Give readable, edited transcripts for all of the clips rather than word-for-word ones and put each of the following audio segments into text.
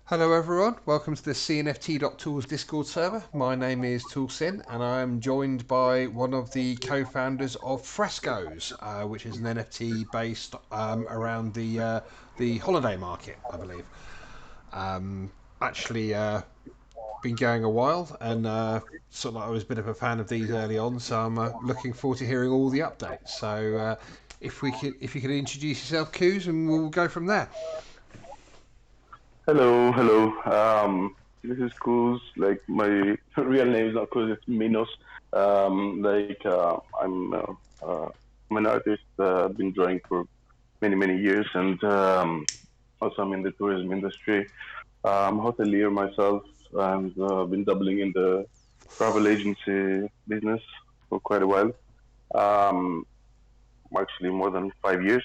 Hello everyone, welcome to the CNFT.Tools Discord server. My name is ToolSin and I am joined by one of the co-founders of Frescos, which is an NFT based around the holiday market, I believe. Um, actually, been going a while and sort of like I was a bit of a fan of these early on, so I'm looking forward to hearing all the updates. So if you could introduce yourself, Coos, and we'll go from there. Hello, hello. This is Kuz. Like my real name is not Kuz, it's Minos. I'm I'm an artist. I've been drawing for many years, and also I'm in the tourism industry. I'm a hotelier myself, and I've been doubling in the travel agency business for quite a while. Um, actually, more than 5 years,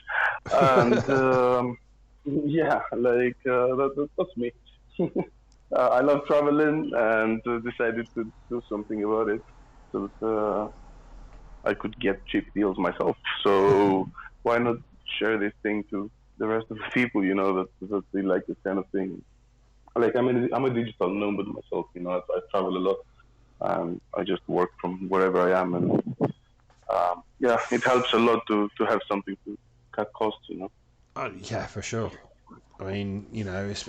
and yeah, that's me. I love traveling and decided to do something about it so that I could get cheap deals myself. So why not share this thing to the rest of the people? That they like this kind of thing. Like I'm a digital nomad myself. I travel a lot. I just work from wherever I am, and yeah, it helps a lot to have something to cut costs. Oh, yeah, for sure. I mean,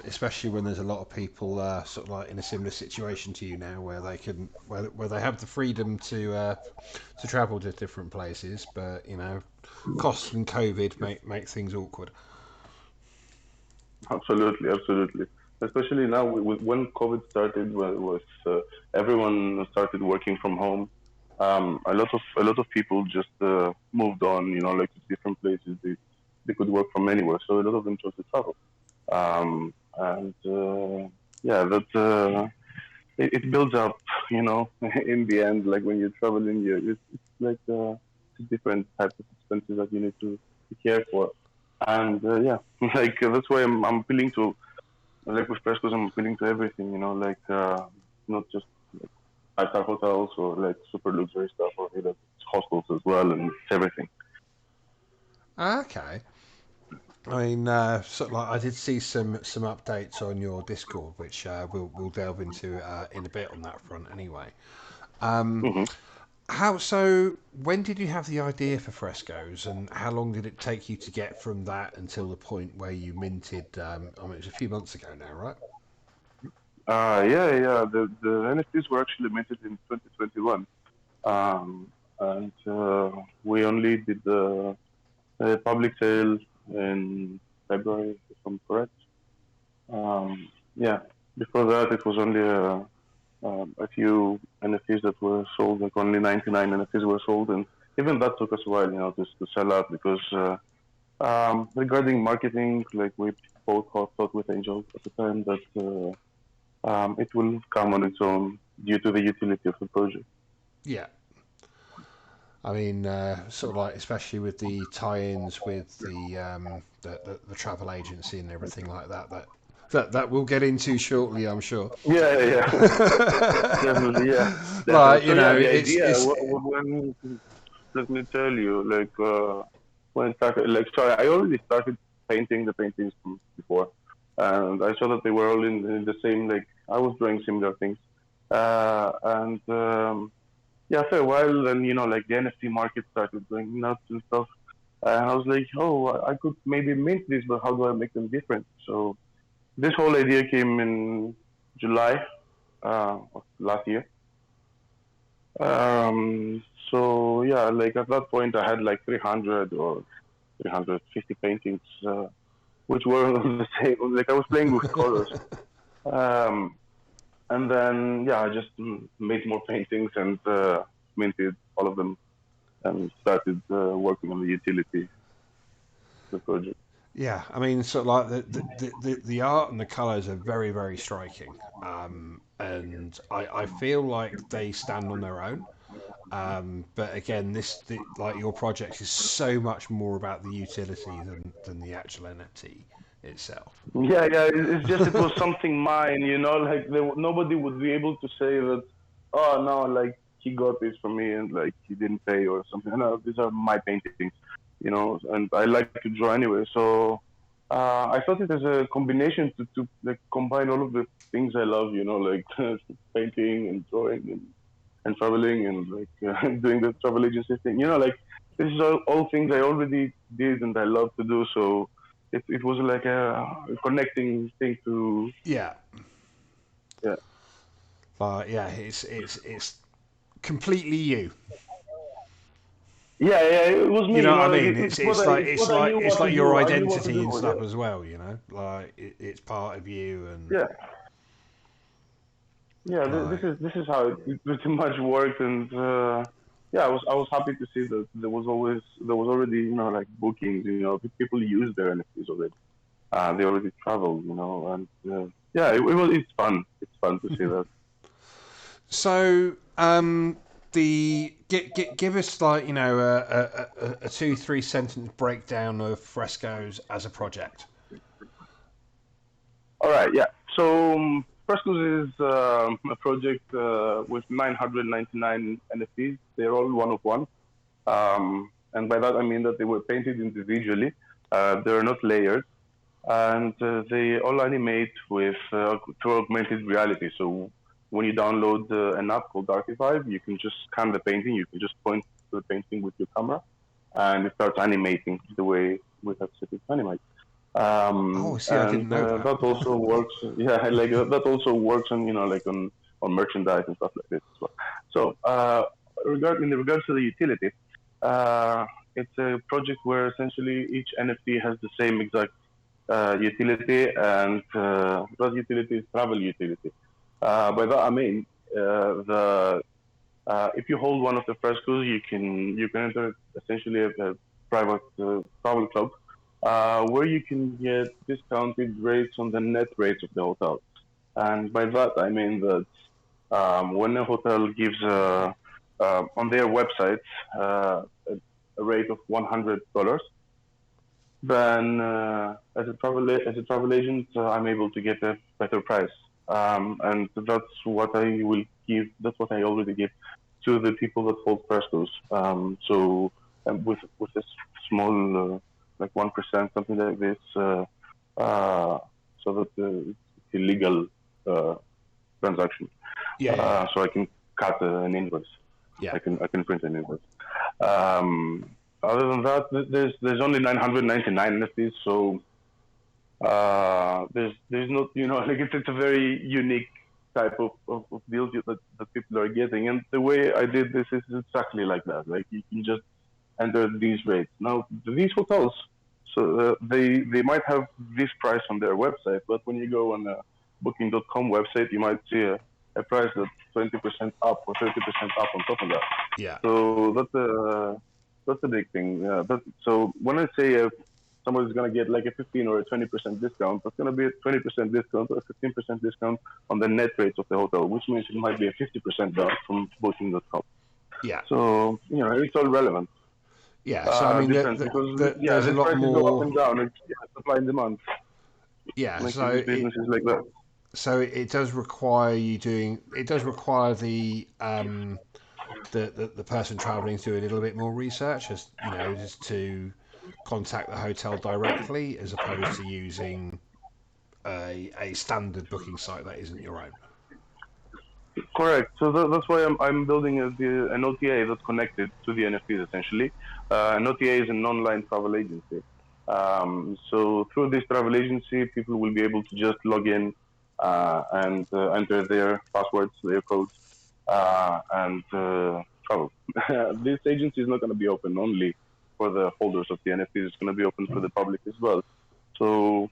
especially when there's a lot of people sort of like in a similar situation to you now, where they can, where they have the freedom to travel to different places, but costs and COVID make things awkward. Absolutely, absolutely. Especially now when COVID started, was everyone started working from home. A lot of people just moved on, like to different places. They could work from anywhere, so a lot of them chose to travel. And yeah, that it builds up, in the end. Like when you're traveling, it's like different types of expenses that you need to care for. And yeah, that's why I'm appealing to, like with Fresco's, I'm appealing to everything, not just like five-star hotels or like super luxury stuff, or it's hostels as well, and it's everything. Okay. I mean, sort of like I did see some updates on your Discord, which we'll delve into in a bit on that front. Anyway, Hmm. how so? When did you have the idea for Frescoes, and how long did it take you to get from that until the point where you minted? I mean, it was a few months ago now, right? Yeah. The NFTs were actually minted in 2021, and we only did the public sale in February, if I'm correct. Yeah, before that it was only a few NFTs that were sold, like only 99 NFTs were sold, and even that took us a while, to sell out because regarding marketing, like we both thought with Angel at the time that it will come on its own due to the utility of the project. Yeah. I mean, sort of like, especially with the tie-ins with the travel agency and everything like that. That we'll get into shortly, I'm sure. Yeah. Definitely, yeah, definitely. Like So yeah, the it's idea it's when let me tell you, like when I started, like sorry, I already started painting the paintings from before, and I saw that they were all in the same. Like I was drawing similar things, and yeah, after a while, then like the NFT market started going nuts and stuff, and I was like, oh, I could maybe mint this, but how do I make them different? So this whole idea came in July of last year. So yeah, like at that point, I had like 300 or 350 paintings, which were the same. Like I was playing with colors, um, and then yeah, I just made more paintings and minted all of them and started working on the utility of the project. yeah. I mean, sort of like the art and the colors are very striking. And I feel like they stand on their own. But again, like your project is so much more about the utility than the actual NFT itself. Yeah. It's just it was something mine, like nobody would be able to say that. Oh no, like he got this from me and like he didn't pay or something. No, these are my paintings, and I like to draw anyway. So I thought it as a combination to like combine all of the things I love, like painting and drawing and traveling and like doing the travel agency thing. Like this is all things I already did and I love to do. So it was like a connecting thing to Yeah. yeah. But yeah, it's completely you. Yeah, yeah, it was You me. know what I Like mean? it's what I knew It's what to like your do. I knew what to identity do. and Yeah, stuff as well. You know, like it's part of you and yeah, yeah. like This is how it pretty much worked, and yeah, I was happy to see that there was already like bookings. People use their NFTs already. They already traveled. And yeah, it's fun. It's fun to see that. so. Give us like a 2-3 sentence breakdown of Frescoes as a project. All right, yeah. So Frescos is a project with 999 NFTs. They're all one of one. And by that I mean that they were painted individually. They're not layered, and they all animate with through augmented reality. So when you download an app called Archive, you can just scan the painting. You can just point to the painting with your camera, and it starts animating the way we have set it to animate. Oh, see, I And didn't know that. that also works. Yeah, like that also works on like on merchandise and stuff like this as well. So in regards to the utility, uh, it's a project where essentially each NFT has the same exact utility, and that utility is travel utility. By that I mean the if you hold one of the frescoes, you can enter essentially a private travel club where you can get discounted rates on the net rates of the hotel. And by that I mean that when a hotel gives on their website a rate of $100, then as a travel agent, I'm able to get a better price. And that's what I will give. That's what I already give to the people that hold Frescoes. So with this small like 1%, something like this, so that it's illegal uh, transaction. Yeah, yeah, yeah, So I can cut an invoice. yeah. I can print an invoice. Um, Other than that, there's only 999 NFTs, so there's not like it's a very unique type of deals that people are getting, and the way I did this is exactly like that. Like you can just enter these rates. Now these hotels, so they might have this price on their website, but when you go on a Booking.com website, you might see a price that's 20% up or 30% up on top of that. Yeah. So that's a big thing. So when I say someone's gonna get like a 15 or a 20% discount, that's gonna be a 20% discount or a 15% discount on the net rates of the hotel, which means it might be a 50% down from Booking.com. Yeah, So it's all relevant. yeah. So I mean, Depends because yeah, there's a these lot prices go up more. and down. It's supply and demand. Yeah, Like so in businesses like that. it does require you doing. It does require the person traveling to do a little bit more research, as you know, just to contact the hotel directly, as opposed to using a standard booking site that isn't your own. Correct. So that's why I'm building an OTA that's connected to the NFTs essentially. An OTA is an online travel agency. So through this travel agency, people will be able to just log in and enter their passwords, their codes, and travel. This agency is not going to be open only for the holders of the NFTs. It's going to be open for the public as well. So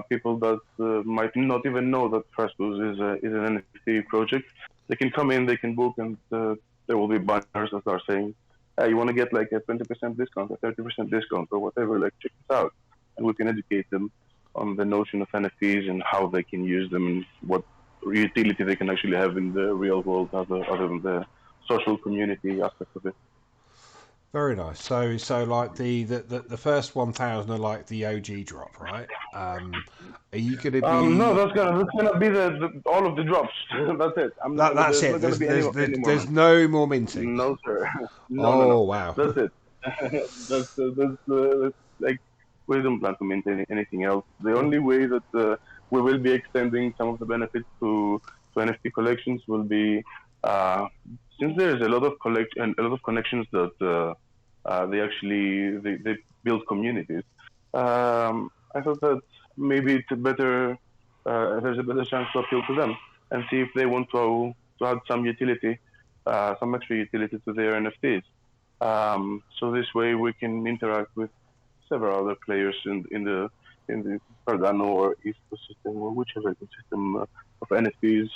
people that might not even know that Frescoes is an NFT project, they can come in, they can book, and there will be banners that are saying, "Hey, you want to get like a 20% discount, a 30% discount, or whatever? Like check this out," and we can educate them on the notion of NFTs and how they can use them and what utility they can actually have in the real world, other than the social community aspect of it. Very nice. So like the first 1,000 are like the OG drop, right? Are you going to No, be that's gonna be all of the drops. That's it. I'm not that? gonna. That's There's it. not gonna be any more There's money. no more minting. No, sir. No, no, no. Oh wow. That's it. That's like. We don't plan to maintain anything else. The only way that we will be extending some of the benefits to NFT collections will be uh, since there is a lot of a lot of connections that they build communities. I thought that maybe it's a better there's a better chance to appeal to them and see if they want to add some utility, some extra utility to their NFTs. So this way we can interact with several other players in the Cardano or ecosystem or whichever ecosystem of NFTs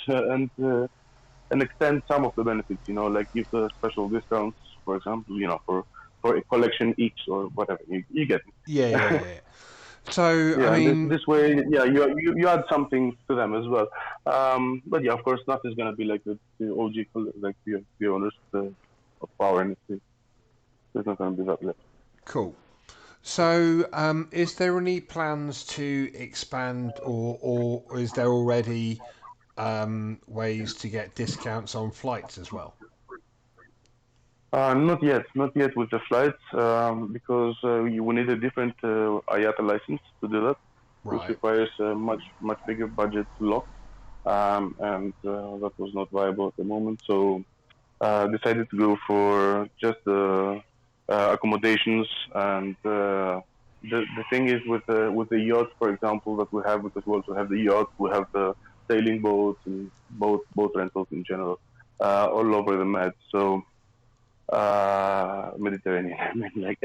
and extend some of the benefits. Like give the special discounts, for example, for a collection each or whatever. You get Yeah, yeah, it. yeah. So, I Yeah, and mean, this way, yeah, you add something to them as well. But yeah, of course, nothing's gonna be like the OG like the owners of power industry. There's not gonna be that left. cool. So, is there any plans to expand, or is there already ways to get discounts on flights as well? Not yet with the flights, because you will need a different IATA license to do that, which Right. requires a much bigger budget lock, and that was not viable at the moment. So decided to go for just the accommodations and the thing is with the yacht, for example, that we have because we also have the yacht, we have the sailing boats and boat rentals in general all over the Med. So Mediterranean. I mean,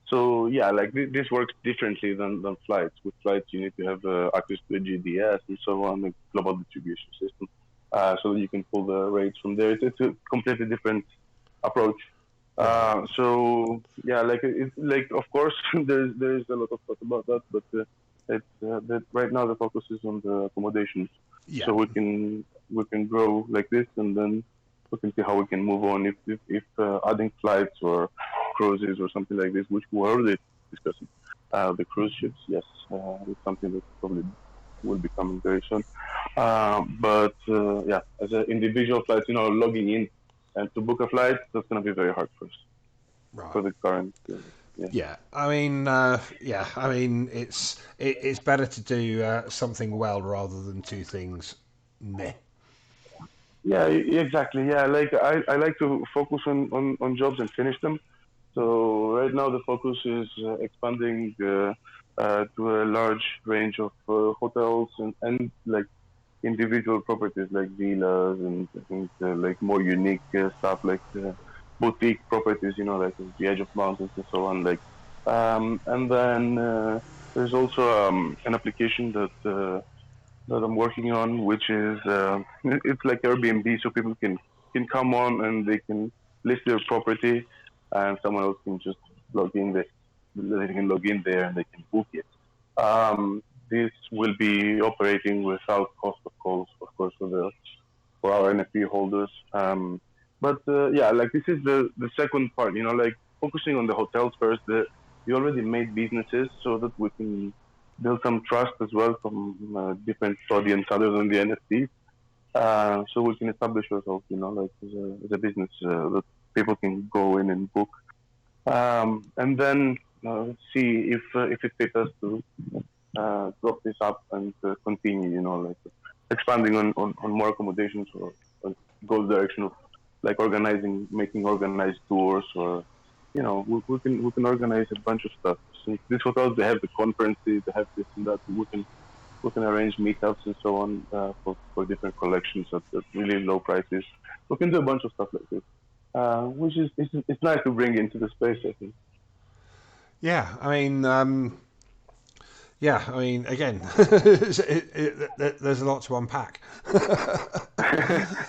so yeah, like this works differently than flights. With flights, you need to have access to a GDS and so on, a global distribution system, so that you can pull the rates from there. It's a completely different approach. Right. So yeah, like of course there's a lot of thought about that, but that right now the focus is on the accommodations, Yeah. so we can grow like this, and then we can see how we can move on if adding flights or cruises or something like this, which we're already discussing. The cruise ships, yes, it's something that probably will be coming very soon. But yeah, as an individual flight, logging in and to book a flight, that's going to be very hard for us Right. for the current. Yeah, Yeah. I mean, yeah. I mean, it's better to do something well rather than two things. Meh. yeah, exactly. Yeah, like I like to focus on jobs and finish them. So right now the focus is expanding to a large range of hotels and like individual properties like villas and I think like more unique stuff like boutique properties, like at the edge of mountains and so on. And then there's also an application that I'm working on, which is it's like Airbnb, so people can come on and they can list their property, and someone else can just log in there. They can log in there and they can book it. This will be operating without cost of calls, of course, for our NFT holders. But yeah, like this is the second part. Like focusing on the hotels first. We already made businesses so that we can build some trust as well from different audience other than the NFTs. So we can establish ourselves, like as a business that people can go in and book, and then see if it fits us to drop this up and continue, like expanding on more accommodations or go the direction of like making organized tours or we can organize a bunch of stuff. Since these hotels they have the conferences, they have this and that, we can arrange meetups and so on for different collections at really low prices. We can do a bunch of stuff like this, which is it's nice to bring into the space. I think. Yeah. I mean, yeah. I mean, again, there's a lot to unpack.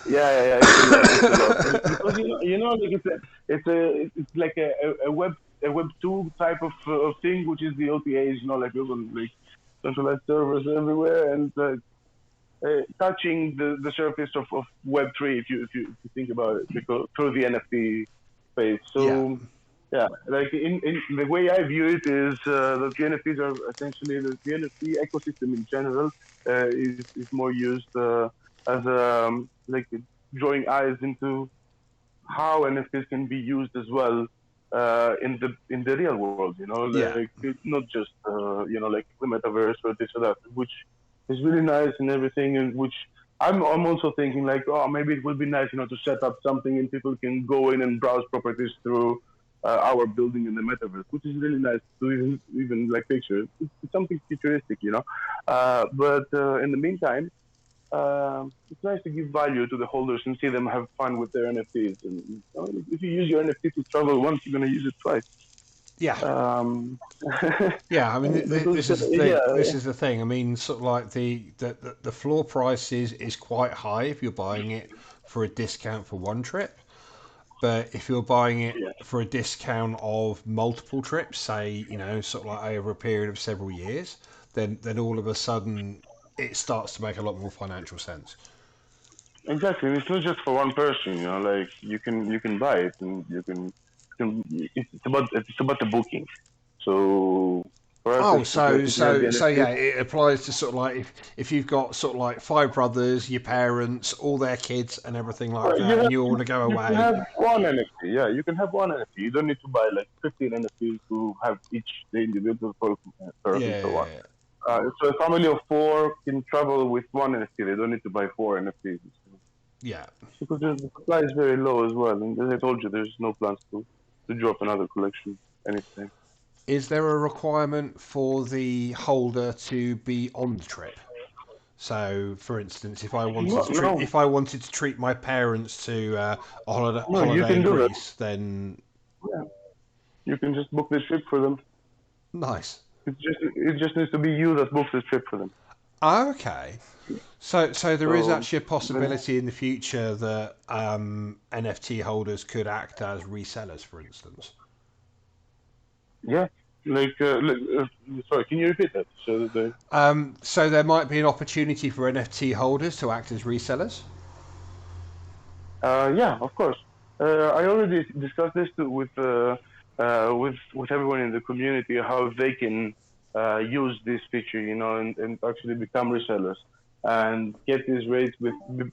Yeah. It's a lot. It's a lot because like it's like a web two type of thing, which is the OTAs. Like we're on like centralized servers everywhere and touching the surface of Web three if you think about it because through the NFT space. Yeah. So yeah, like in the way I view it is that the NFTs are essentially the NFT ecosystem in general is more used as like drawing eyes into how NFTs can be used as well in the real world. Yeah. Like it's not just like the metaverse or this or that, which is really nice and everything, and which I'm also thinking like, oh, maybe it would be nice, to set up something and people can go in and browse properties through our building in the metaverse, which is really nice to even like picture. It's something futuristic. But in the meantime, it's nice to give value to the holders and see them have fun with their NFTs. And if you use your NFT to travel once, you're gonna use it twice. Yeah. Um, Yeah, I mean, because this is the thing. yeah, This is the thing. I mean, sort of like the floor price is quite high if you're buying it for a discount for one trip, but if you're buying it yeah, for a discount of multiple trips, say sort of like over a period of several years, then all of a sudden it starts to make a lot more financial sense. exactly. And it's not just for one person. Like you can buy it and it's about the booking. So for us, Oh, as like so if you have the yeah, NFTs, it applies to sort of like if you've got sort of like five brothers, your parents, all their kids, and everything like you that, and have you all want to go you can away. have one NFT. Yeah, you can have one NFT. You don't need to buy like 15 NFTs to have each the individual perk and so on. Yeah, So a family of four can travel with one NFT. They don't need to buy four NFTs. yeah. Because the supply is very low as well. And as I told you, there's no plans to drop another collection anytime. Is there a requirement for the holder to be on the trip? So, for instance, No, no, if I wanted to treat my parents to a no. You holiday can in do that. Greece, then Yeah, you can just book the trip for them. nice. It just needs to be you that books the trip for them. Okay. So there is So actually a then, possibility in the future that NFT holders could act as resellers, for instance. yeah, sorry, can you repeat that? So the So there might be an opportunity for NFT holders to act as resellers. Yeah, of course. I already discussed this with everyone in the community how they can use this feature, and actually become resellers and get these rates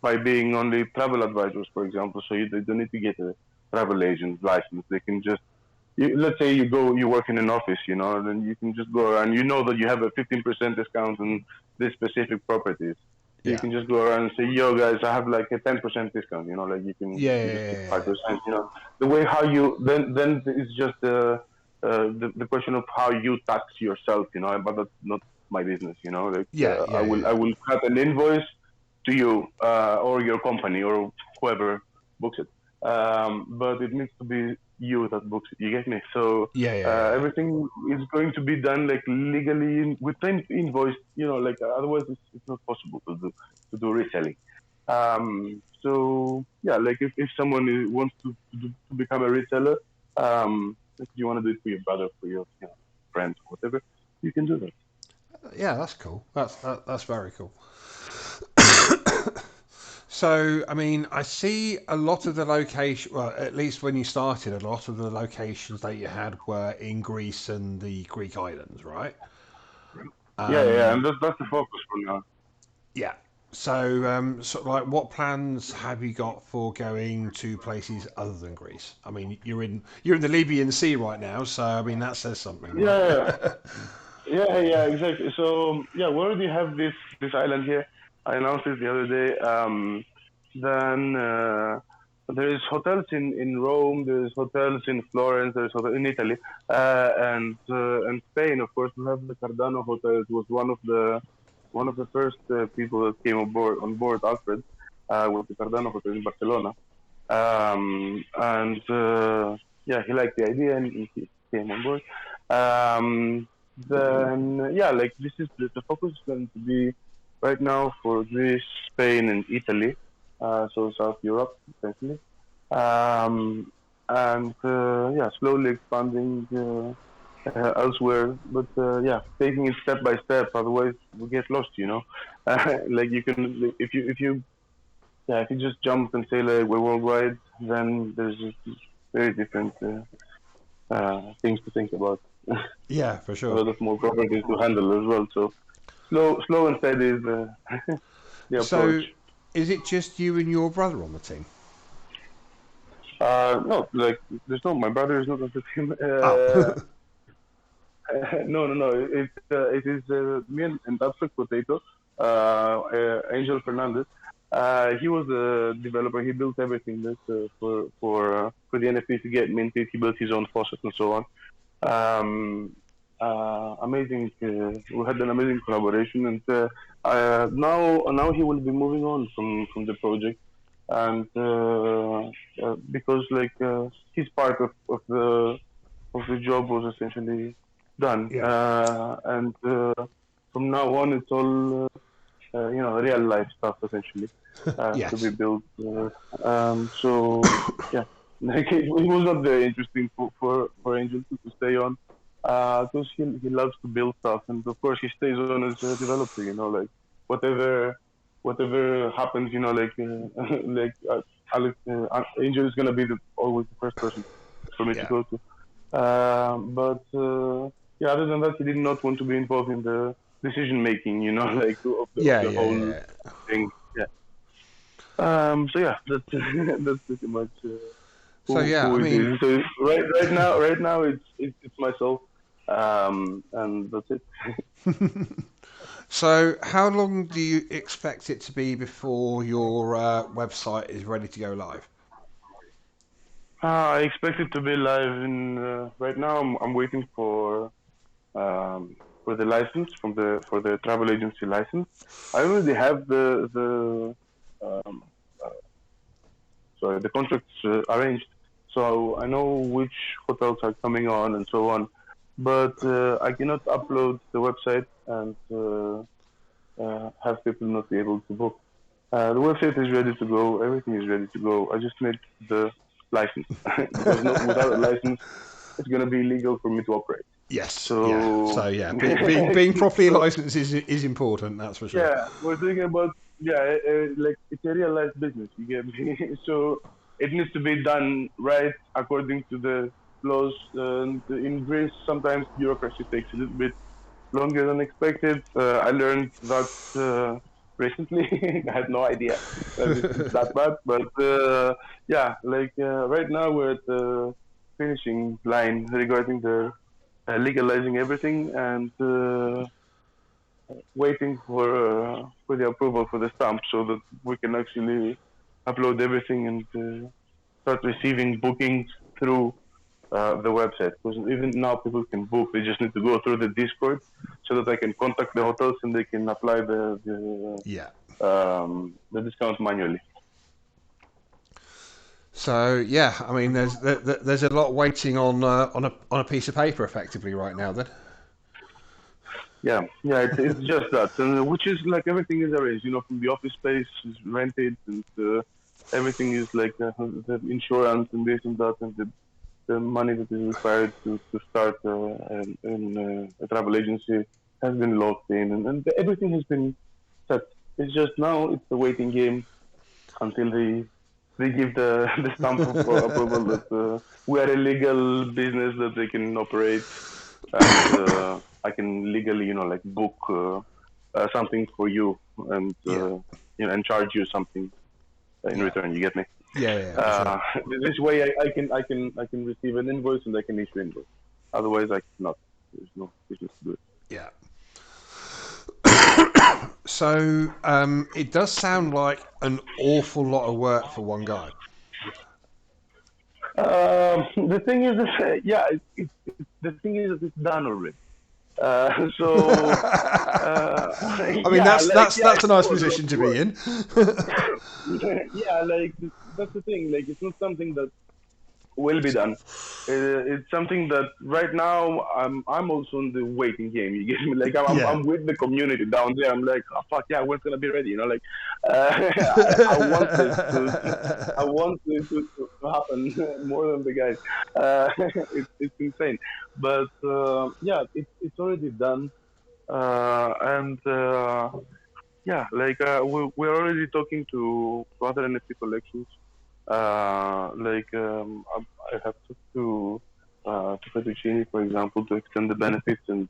by being only travel advisors, for example. So they don't need to get a travel agent license. They can just let's say you work in an office, and then you can just go around. You know that you have a 15% discount on this specific properties. So you Yeah. can just go around and say, "Yo, guys, I have like a 10% discount." Like you can just keep Yeah. 5%. The way how you then it's just the question of how you tax yourself. But that's not my business. Like Yeah. I Yeah. will I Yeah. will cut an invoice to you or your company or whoever books it. But it needs to be you that books it. You get me? So Yeah. Yeah. everything is going to be done like legally with invoice. Like otherwise it's not possible to do reselling. So yeah, like if someone wants to become a reseller, if you want to do it for your brother, for your friend, whatever, you can do that. Yeah. That's cool. That's very cool. So, I mean, I see a lot of the location. Well, at least when you started, a lot of the locations that you had were in Greece and the Greek islands, right? Yeah, yeah, Um, and that's the focus for now. yeah. So, sort of like, what plans have you got for going to places other than Greece? I mean, you're in the Libyan Sea right now, so I mean that says something, right? Yeah, yeah, yeah, exactly. So yeah, we already have this island here. I announced it the other day. Then there is hotels in Rome. There's hotels in Florence. There's hotel in Italy, and Spain. Of course, we have the Cardano hotel. It was one of the first people that came on board Alfred, with the Cardano hotel in Barcelona. And yeah, he liked the idea and he came on board. Then yeah, like this is the focus is going to be right now for Greece, Spain, and Italy. So South Europe, essentially. And yeah, slowly expanding elsewhere, but yeah, taking it step by step. Otherwise, we get lost. Like you can, like, if you yeah, if you just jump and say like we're worldwide, then there's just very different things to think about. Yeah, for A sure. lot of more properties to handle as well. So slow and steady is the approach. So, is it just you and your brother on the team? No, like there's no. My brother is not on the team. Oh, No, no, no. It is me and that's potato. Angel Fernandez. He was a developer. He built everything that for the NFT to get minted. He built his own faucet and so on. Um, Amazing. We had an amazing collaboration, and now he will be moving on from the project, and because his part of the job was essentially done, yeah, and from now on it's all real life stuff essentially to be yes, built. So yeah, like it was not very interesting for Angel to stay on because he loves to build stuff, and of course he stays on as a developer. Like whatever whatever happens, like Alex, Angel is gonna be always the first person for me to yeah, go to. But yeah, other than that, he did not want to be involved in the decision making, like of yeah, the yeah, whole yeah. thing. Yeah. So yeah, that's that's pretty much So yeah, who I it mean, is. So right now it's myself, and that's it. so how long do you expect it to be before your website is ready to go live? I expect it to be live in right now. I'm waiting for the license for the travel agency license. I already have the um, the contracts arranged, so I know which hotels are coming on and so on. But I cannot upload the website and have people not be able to book. The website is ready to go. Everything is ready to go. I just need the license because not without a license, it's gonna be illegal for me to operate. Yes, yeah. So, So yeah, being properly so licensed is important. That's for sure. yeah, we're thinking about like it's a real life business. You get me? So it needs to be done right according to the laws. And in Greece, sometimes bureaucracy takes a little bit longer than expected. I learned that recently. I had no idea that it's that bad, but yeah, like right now we're at the finishing line regarding the legalizing everything and. Waiting for the approval for the stamp so that we can actually upload everything and start receiving bookings through the website. Because even now people can book, they just need to go through the Discord so that I can contact the hotels and they can apply Yeah. the discount manually. So yeah, I mean, there's a lot waiting on a piece of paper, effectively, right now. Then. Yeah, yeah, it's just that, and which is like everything is arranged. From the office space is rented, and everything is like the insurance and this and that, and the money that is required to start a travel agency has been locked in, and everything has been set. It's just now it's the waiting game until they give the stamp of approval that we are a legal business that they can operate, and I can legally, like book something for you and Yeah. and charge you something in Yeah. return. You get me? Yeah. Yeah. For sure. Uh, this way, I can receive an invoice and I can issue invoice. Otherwise, I cannot. There's no business to do it. Yeah. So it does sound like an awful lot of work for one guy. The thing is, yeah, the thing is that it's done already. So I mean, yeah, like yeah, that's a it's nice a lot position of to be work. in. Yeah, like that's the thing. Like it's not something that will be done. It's something that right now I'm also in the waiting game. You get me? Like Yeah. I'm with the community down there. I'm like, oh, fuck yeah, when's gonna be ready? Like I want this I want it to happen more than the guys. It's insane, but yeah, it's already done, and yeah, like we're already talking to other NFT collections. I have talked to Fettuccini, for example, to extend the benefits, and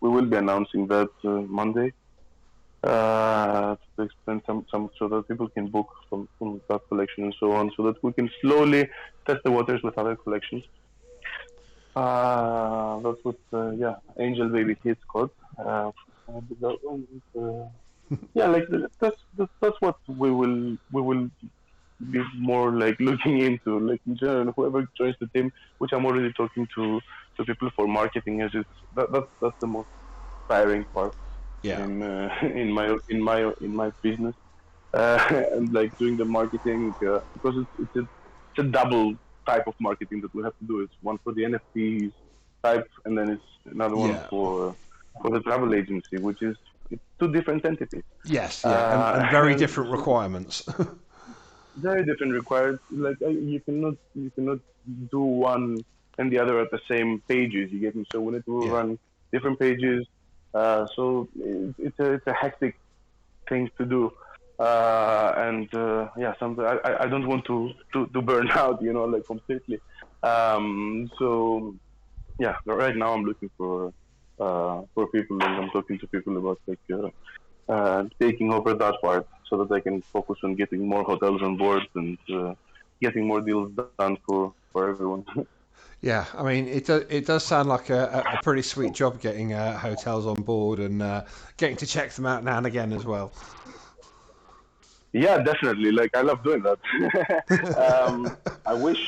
we will be announcing that Monday to extend some so that people can book from that collection and so on, so that we can slowly test the waters with other collections. That's what yeah, Angel Baby Hits called. That one yeah, like that's what we will be more like looking into, like in general, whoever joins the team, which I'm already talking to people for marketing, as it's that's the most tiring part Yeah. in in my business, and like doing the marketing, because it's a double type of marketing that we have to do. It's one for the NFTs type, and then it's another one Yeah. for the travel agency, which is it's two different entities. Yes. Yeah. And very Uh, different requirements. Very different required. Like you cannot do one and the other at the same pages. You get me? So we need to Yeah. run different pages. So it's a hectic thing to do. And yeah, something I don't want to burn out, like completely. So yeah, right now I'm looking for people, and I'm talking to people about like taking over that part, so that I can focus on getting more hotels on board, and getting more deals done for everyone. Yeah, I mean, it does sound like a pretty sweet job getting hotels on board and getting to check them out now and again as well. Yeah, definitely. Like I love doing that. I wish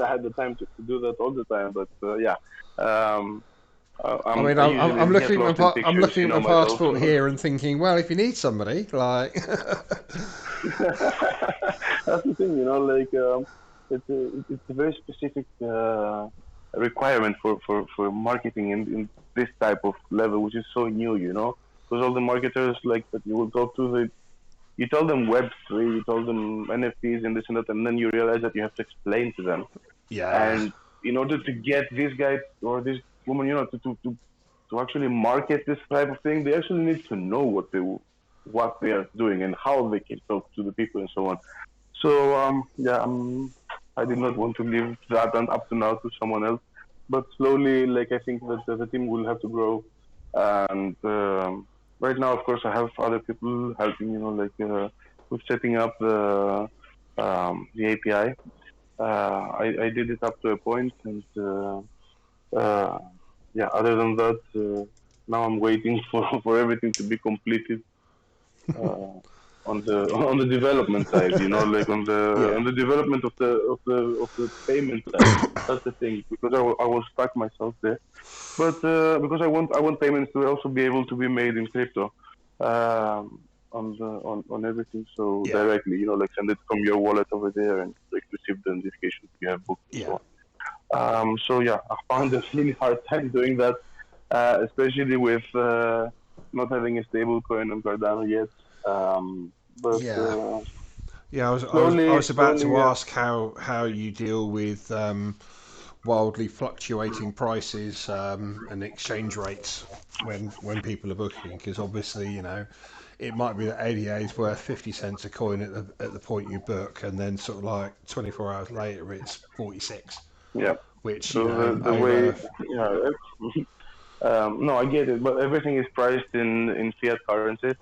I had the time to do that all the time, but yeah. Um, I mean, I I'm usually get looking at lost in I'm pictures, looking at my myself. passport here and thinking, well, if you need somebody, like, That's the thing, like it's a very specific requirement for marketing in this type of level, which is so new, because all the marketers like that you will talk to, you tell them Web3, you tell them NFTs and this and that, and then you realize that you have to explain to them. yeah, And in order to get this guy or this woman, to actually market this type of thing, they actually need to know what they are doing and how they can talk to the people and so on. So yeah, I did not want to leave that and up to now to someone else, but slowly, like I think that the team will have to grow, and right now, of course, I have other people helping, like with setting up the API. I did it up to a point, and uh, yeah, other than that, now I'm waiting for everything to be completed uh, on the on the development side, like yeah, on the development of the payment side. That's the thing, because I was stuck myself there. But because I want payments to also be able to be made in crypto, on everything, so yeah, directly, like send it from your wallet over there and like receive the notifications you have booked and so yeah, on. So yeah, I found a really hard time doing that, especially with not having a stable coin on Cardano yet. But yeah. Yeah, I slowly, was about slowly, to yeah, ask how you deal with wildly fluctuating prices and exchange rates when people are booking, because obviously, it might be that ADA is worth 50 cents a coin at the point you book, and then sort of like 24 hours later it's 46, yeah. which, So the way, over. yeah, no, I get it, but everything is priced in fiat currency.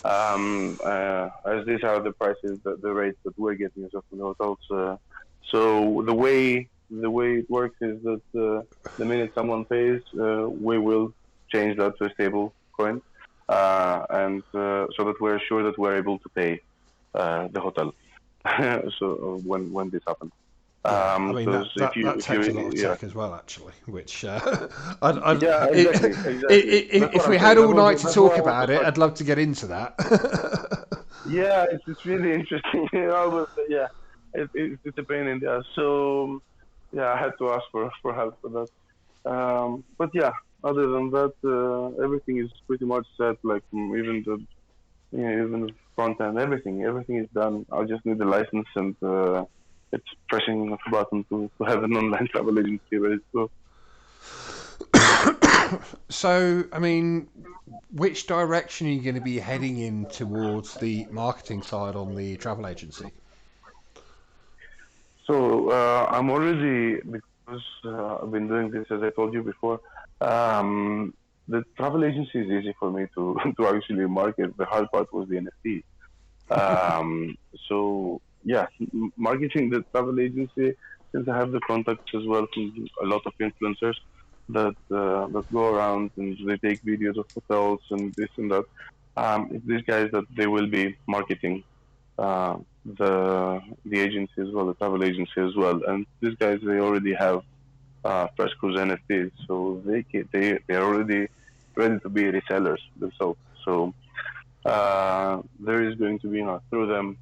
As these are the prices, the rates that we're getting as of the hotels. So the way it works is that the minute someone pays, we will change that to a stable coin, and so that we're sure that we're able to pay the hotel. So when this happens, Yeah, I mean because that if you takes a lot of yeah. tech as well, actually. Which I'd, Yeah, exactly, exactly. That's what if I'm we had saying. all night to That's why talk I want to about it, start. I'd love to get into that. Yeah, it's really interesting. But yeah, it's a pain in the ass. So yeah, I had to ask for help for that. But yeah, other than that, everything is pretty much set. Like even the even the front end, everything is done. I just need the license, and it's pressing of a button to have an online travel agency ready to go. So, I mean, which direction are you going to be heading in towards the marketing side on the travel agency? So I'm already, because I've been doing this as I told you before. The travel agency is easy for me to to actually market. The hard part was the NFT. Um, so yeah, marketing the travel agency, since I have the contacts as well from a lot of influencers that go around and they take videos of hotels and this and that. It's these guys that they will be marketing uh, the agency as well, the travel agency as well. And these guys they already have Frescos NFTs, so they're already ready to be resellers themselves. So there is going to be, through them,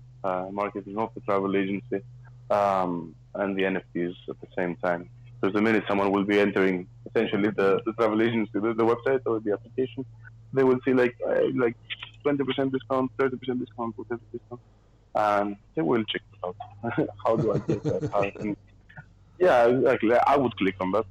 marketing of the travel agency and the NFTs at the same time. Because the minute someone will be entering essentially the travel agency, the website or the application, they will see like 20% discount, 30% discount, whatever discount, and they will check it out. How do I get that? How can yeah, exactly. I would click on that.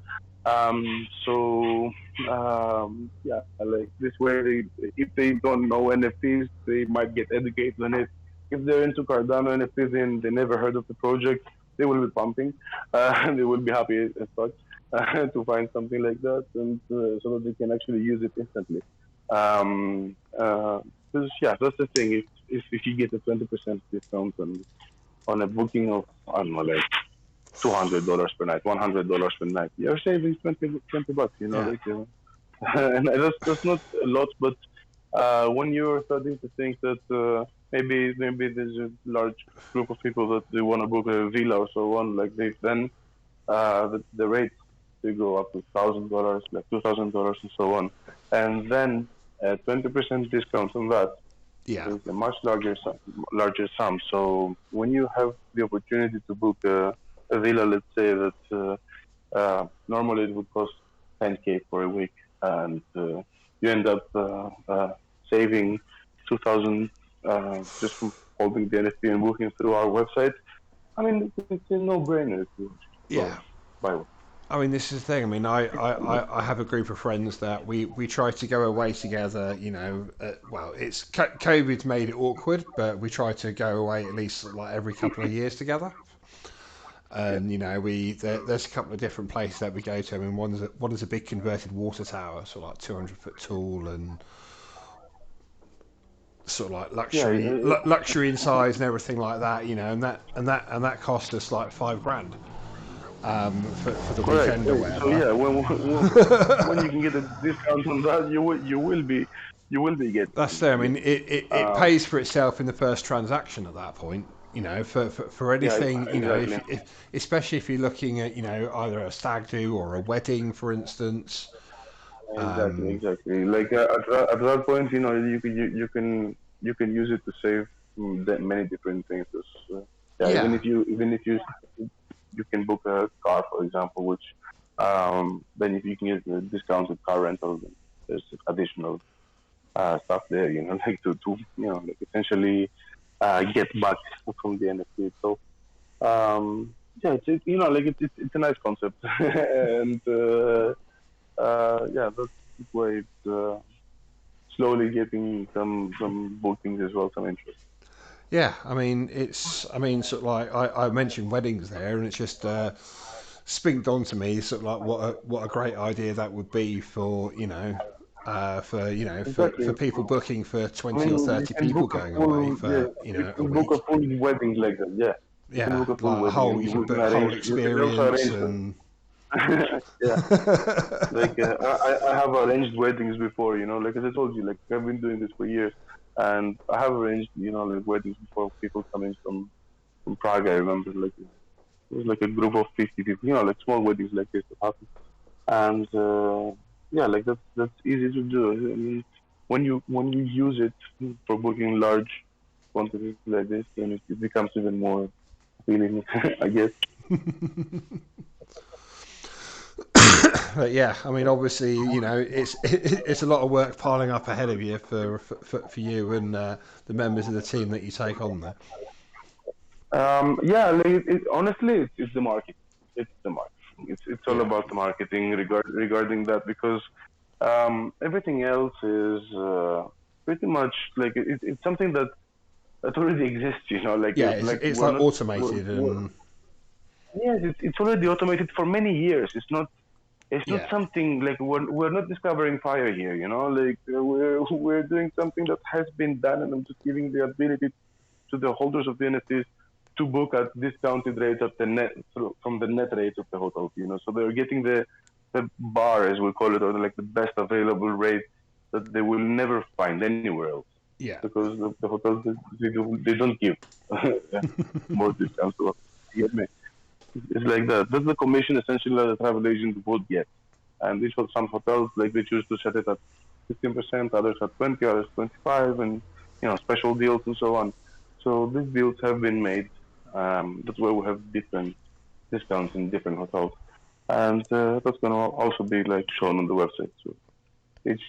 Yeah, like this way, if they don't know NFTs, they might get educated on it. If they're into Cardano NFTs and they never heard of the project, they will be pumping. They will be happy as fuck to find something like that, and so that they can actually use it instantly. Um, uh, 'Cause, yeah, that's the thing. If you get a 20% discount on a booking of I don't know like $200 per night, $100 per night. You're saving 20 bucks, Yeah. like, and that's not a lot, but when you're starting to think that maybe there's a large group of people that they want to book a villa or so on, like they then the rates they go up to $1,000, like $2,000 and so on, and then 20% discount on that Yeah. is a much larger sum. So when you have the opportunity to book a villa, let's say that normally it would cost 10K for a week, and you end up saving 2,000 just from holding the NFT and booking through our website. I mean, it's a no-brainer if you Yeah. go by one. I mean, this is the thing. I mean, I have a group of friends that we try to go away together. Well, COVID's made it awkward, but we try to go away at least like every couple of years together. Yeah, And there's a couple of different places that we go to. I mean, one is a big converted water tower, sort of like 200 foot tall and sort of like yeah, luxury in size and everything like that. And that cost us like 5 grand for the correct. weekend or So whatever. yeah, when you can get a discount on that, you will be That's getting. there. I I mean, mean, it um, pays for itself in the first transaction at that point. For yeah, anything, exactly. if especially if you're looking at, either a stag do or a wedding, for instance. Exactly, Um, exactly. Like at that point, you can use it to save many different things. Yeah, even yeah, if you can book a car, for example, which then if you can get a discounted car rental, then there's additional stuff there. Like to like essentially get back from the NFT itself. Yeah, like it's a nice concept, and yeah, that's why it's slowly getting some bookings as well, some interest. yeah. I mean, sort of like I mentioned weddings there, and it's just spinked onto me, sort of like what a great idea that would be for for Exactly. people booking for I 20 or mean, you 30 can people book a going away full, yeah, for you a can book a week. full wedding like that. Yeah, you can Yeah, book a full like a wedding, whole and you you can we can book a whole arrange. You can also experience arrange that. and Yeah, like I have arranged weddings before. Like as I told you, like I've been doing this for years, and I have arranged, like weddings before people coming from Prague. I remember, like it was like a group of 50 people. Like small weddings like this that happen. And yeah, like that's easy to do. I mean, when you use it for booking large quantities like this, then it becomes even more appealing, I guess. but yeah, I mean, obviously, it's a lot of work piling up ahead of you for you and the members of the team that you take on there. Yeah, like honestly, it's the market. It's the market. It's all Yeah, about the marketing regarding that because everything else is pretty much like it's something that already exists. Like yeah, it's like it's we're like not. automated and Yes, it's already automated for many years. It's not yeah, something like we're not discovering fire here. Like we're doing something that has been done, and I'm just giving the ability. to the holders of the NFTs to book at discounted rates at the net from the net rates of the hotels. So they're getting the bar, as we call it, or like the best available rate that they will never find anywhere else, Yeah. because the hotels they don't give more discounts to us. You get me? It's like that. That's the commission essentially that a travel agent would get. And these are some hotels, like they choose to set it at 15%, others at 20, others 25, and special deals and so on. So these deals have been made. That's why we have different discounts in different hotels, and that's gonna also be like shown on the website. So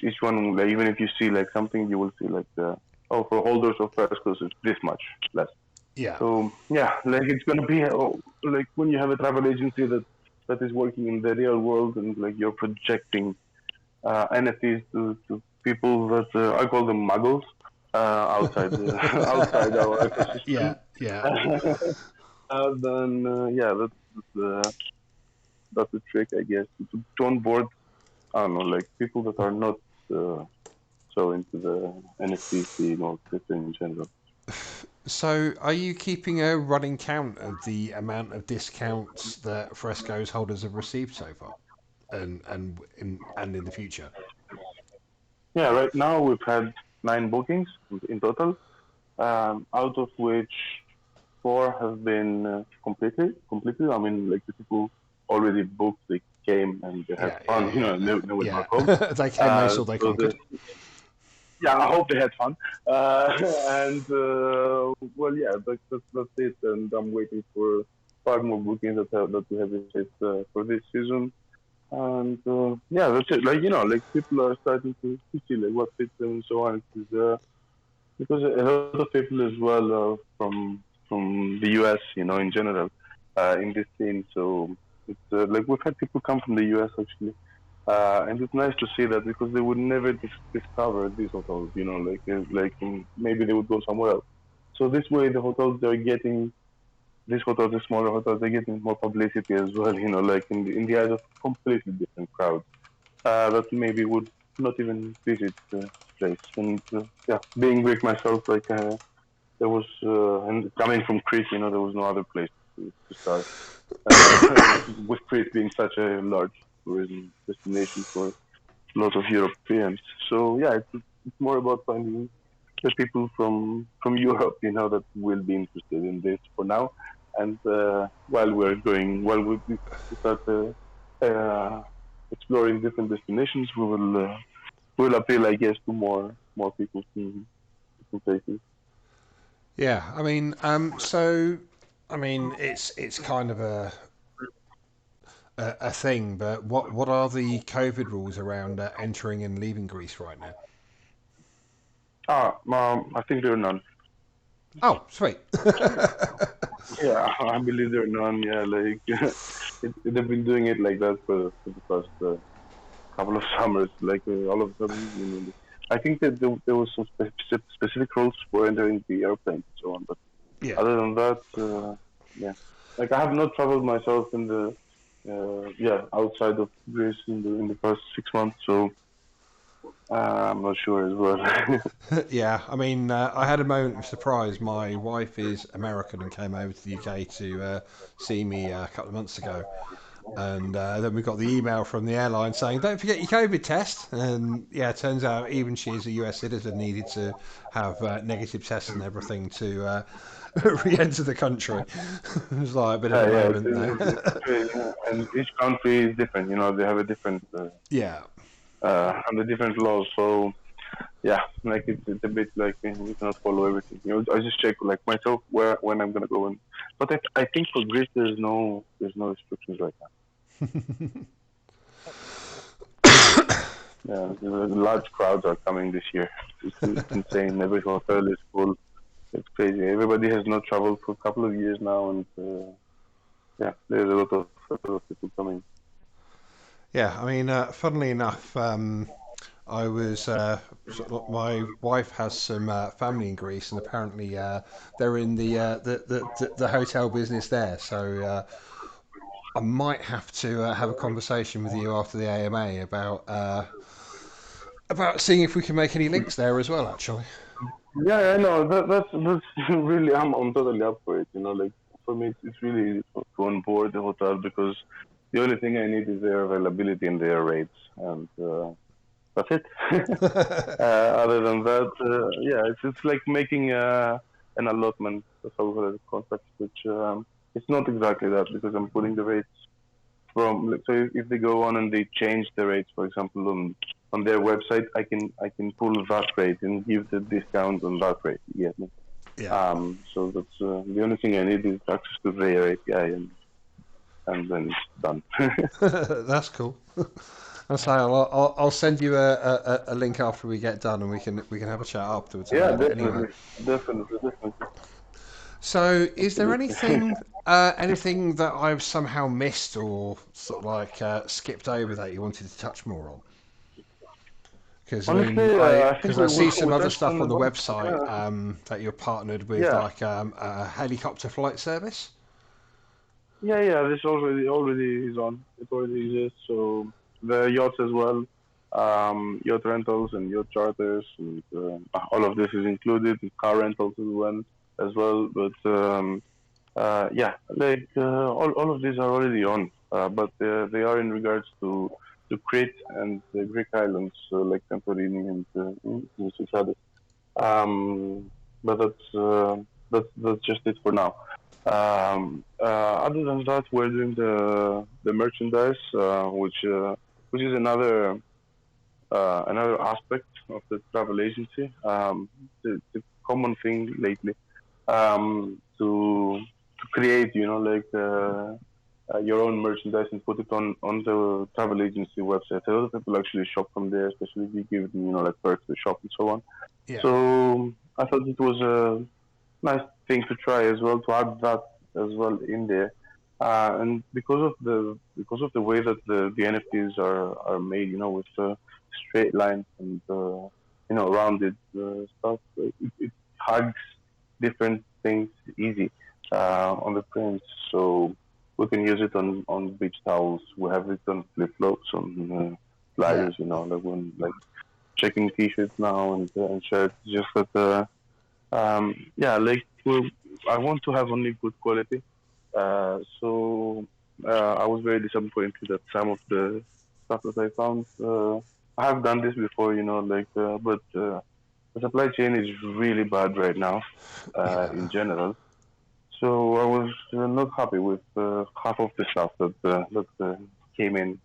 each one, like, even if you see like something, you will see like for holders of Frescos it's this much less. Yeah. So yeah, like it's gonna be like when you have a travel agency that is working in the real world, and like you're projecting NFTs to people that I call them muggles outside outside our ecosystem. Yeah. Yeah. Then yeah, that's the trick, I guess, to onboard. I don't know, like people that are not so into the NFT scene or crypto in general. So, are you keeping a running count of the amount of discounts that Fresco's holders have received so far, and in the future? Yeah, right now we've had 9 bookings in total, out of which four have been completed. I mean, like the people already booked, they came and they had Yeah, yeah, fun, yeah, and they went back home. yeah. They came, they saw, they So conquered. yeah, I hope they had fun. And well, yeah, that's it. And I'm waiting for 5 more bookings that we have received for this season. And yeah, that's it. Like like people are starting to see like what fits them and so on. Because a lot of people as well are from the US, in general, in this scene. So it's like we've had people come from the US actually, and it's nice to see that because they would never discover these hotels, maybe they would go somewhere else. So this way, the hotels they're getting, these hotels, the smaller hotels, they're getting more publicity as well. Like in the eyes of completely different crowds that maybe would not even visit the place. And yeah, being Greek myself, like there was, and coming from Crete, there was no other place to start. With Crete being such a large tourism destination for lots of Europeans. So yeah, it's more about finding the people from Europe, that will be interested in this for now. And while we start exploring different destinations, we will appeal, I guess, to more people from different places. Yeah, I mean, so I mean, it's kind of a thing, but what are the COVID rules around entering and leaving Greece right now? I think there are none. Oh, sweet. Yeah, I believe there are none. Yeah, like they've been doing it like that for the past couple of summers. Like all of a sudden, I think that there was some specific rules for entering the airplane and so on. But Yeah. other than that, yeah, like I have not traveled myself in the outside of Greece in the past 6 months, so I'm not sure as well. Yeah, I mean, I had a moment of surprise. My wife is American and came over to the UK to see me a couple of months ago. And then we got the email from the airline saying, "Don't forget your COVID test." And yeah, it turns out even she is a US citizen, needed to have negative tests and everything to re-enter the country. It was like a bit of a Yeah, moment it's there. crazy. And each country is different. They have a different Yeah, and the different laws. So yeah, like it's a bit like you cannot follow everything. I just check like myself where when I'm gonna go. But I think for Greece there's no restrictions right now. Yeah, large crowds are coming this year. It's insane. Every hotel is full. It's crazy. Everybody has not traveled for a couple of years now, and yeah, there's a lot of people coming. yeah. I mean, funnily enough, I was my wife has some family in Greece, and apparently they're in the hotel business there. So I might have to have a conversation with you after the AMA about seeing if we can make any links there as well. Actually, Yeah, I know that's really I'm totally up for it. Like for me, it's really easy to onboard the hotel because the only thing I need is their availability and their rates, and that's it. Other than that, yeah, it's like making an allotment of our contracts, which it's not exactly that because I'm putting the rates from. So if they go on and they change the rates, for example, on their website, I can pull that rate and give the discount on that rate. Yeah. Yeah, So that's the only thing I need is access to their API, and then it's done. that's cool. And so I'll send you a link after we get done, and we can have a chat afterwards Yeah, about it. Anyway. definitely, definitely, definitely, So, is there absolutely. anything that I've somehow missed or sort of like skipped over that you wanted to touch more on? Because I mean, Honestly, I I think because I see some we other touched stuff on on a the lot. website Yeah, that you're partnered with, yeah, like a helicopter flight service. yeah. This already is on. It already exists. So the yachts as well, yacht rentals and yacht charters, and all of this is included. Car rentals as well. But yeah, like all of these are already on. But they are in regards to Crete and the Greek islands, like Santorini and Cyprus. But that's just it for now. Other than that, we're doing the merchandise, which is another aspect of the travel agency. The common thing lately to create, like your own merchandise and put it on the travel agency website. A lot of people actually shop from there, especially if you give them, like perks to shop and so on. Yeah, So I thought it was a nice thing to try as well to add that as well in there. And because of the way that the NFTs are made, with straight lines and rounded stuff, it hugs different things easy on the prints. So we can use it on beach towels. We have it on flip flops, on yeah, sliders. Like when like checking t-shirts now and shirts. Just that yeah, like I want to have only good quality. So I was very disappointed that some of the stuff that I found. I have done this before, like, but the supply chain is really bad right now, in yeah, general. So I was not happy with half of the stuff that came in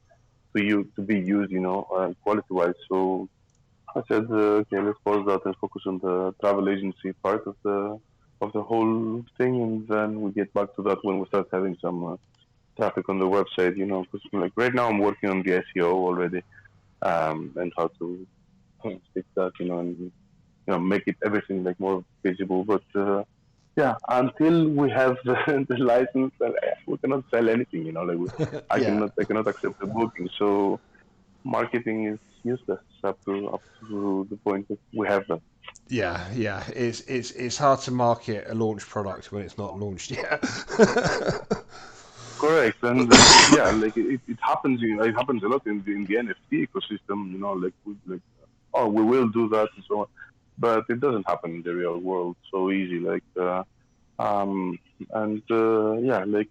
to be used, quality wise. So I said, okay, let's pause that and focus on the travel agency part of the whole thing, and then we get back to that when we start having some traffic on the website. Because like right now I'm working on the SEO already, and how to fix that, and make it everything like more visible. But yeah, until we have the license, we cannot sell anything. Like I yeah, cannot I cannot accept the booking. So marketing is useless up to the point that we have them. yeah. It's hard to market a launch product when it's not launched yet. Correct, and yeah, like it happens. It happens a lot in the NFT ecosystem. Like oh, we will do that and so on, but it doesn't happen in the real world so easy. Like um, and yeah, like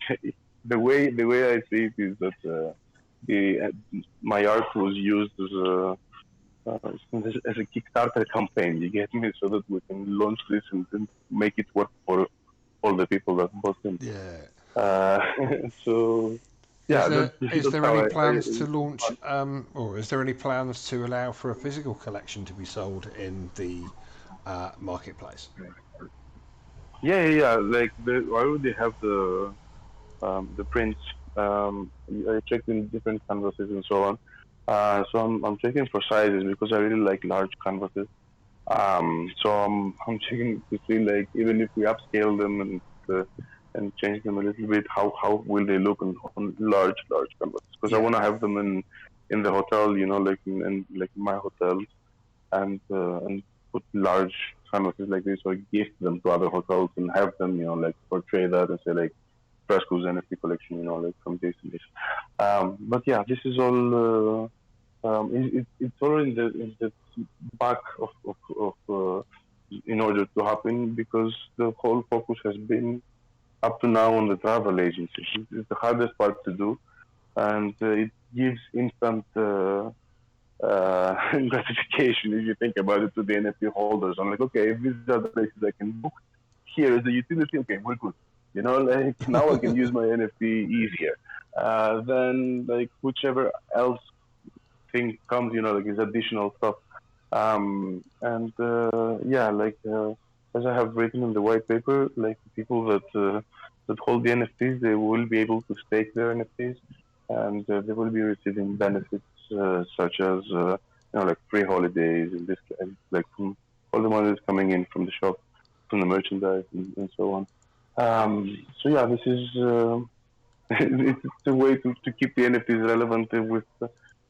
the way I see it is that the my art was used as a Kickstarter campaign. You get me, so that we can launch this and make it work for all the people that bought them. Yeah. Uh, so Is yeah, there that's, is that's there how any I plans to launch, or is there any plans to allow for a physical collection to be sold in the marketplace? yeah. Like I already have the prints. I checked in different canvases and so on. So I'm checking for sizes because I really like large canvases. So I'm checking to see like even if we upscale them and change them a little bit, how will they look on large canvases? Because I Yeah, want to have them in the hotel, like in like my hotel, and put large canvases like this or gift them to other hotels and have them, like portray that and say like Frescos NFT collection, like from this and this. But yeah, this is all. It's all in the back of in order to happen because the whole focus has been up to now on the travel agency. It's the hardest part to do, and it gives instant gratification if you think about it to the NFT holders. I'm like, okay, if these are the places I can book, here is the utility. Okay, we're good. You know, like now I can use my NFT easier. Then like whichever else thing comes, you know, like is additional stuff. And yeah, like as I have written in the white paper, like people that hold the NFTs, they will be able to stake their NFTs, and they will be receiving benefits such as you know, like free holidays and this, and like from all the money that's coming in from the shop, from the merchandise, and so on. So yeah, this is it's a way to keep the NFTs relevant with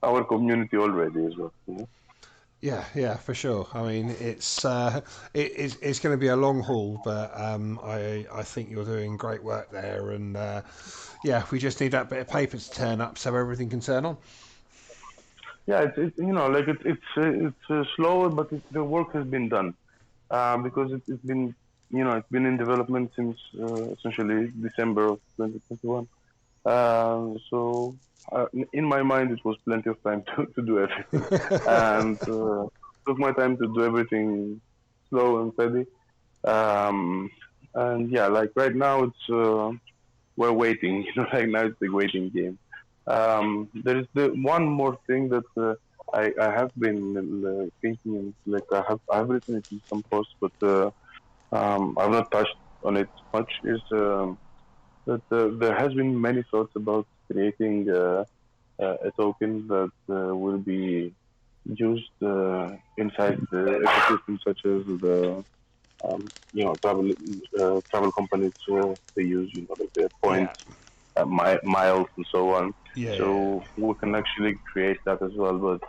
our community already as well. You know? Yeah, yeah, for sure. I mean, it's going to be a long haul, but I think you're doing great work there, and yeah, we just need that bit of paper to turn up so everything can turn on. Yeah, it's you know like it's slower, but the work has been done because it's been you know it's been in development since essentially December of 2021. So in my mind, it was plenty of time to do everything, and took my time to do everything slow and steady. Um, and yeah, like right now, it's we're waiting. You know, like now it's the waiting game. There is the one more thing that I have been thinking, and like I have written it in some posts, but I've not touched on it much. Is that there has been many thoughts about creating a token that will be used inside the ecosystem, such as the you know travel companies they use you know like the Yeah, points, miles, and so on. yeah, yeah, So we can actually create that as well. But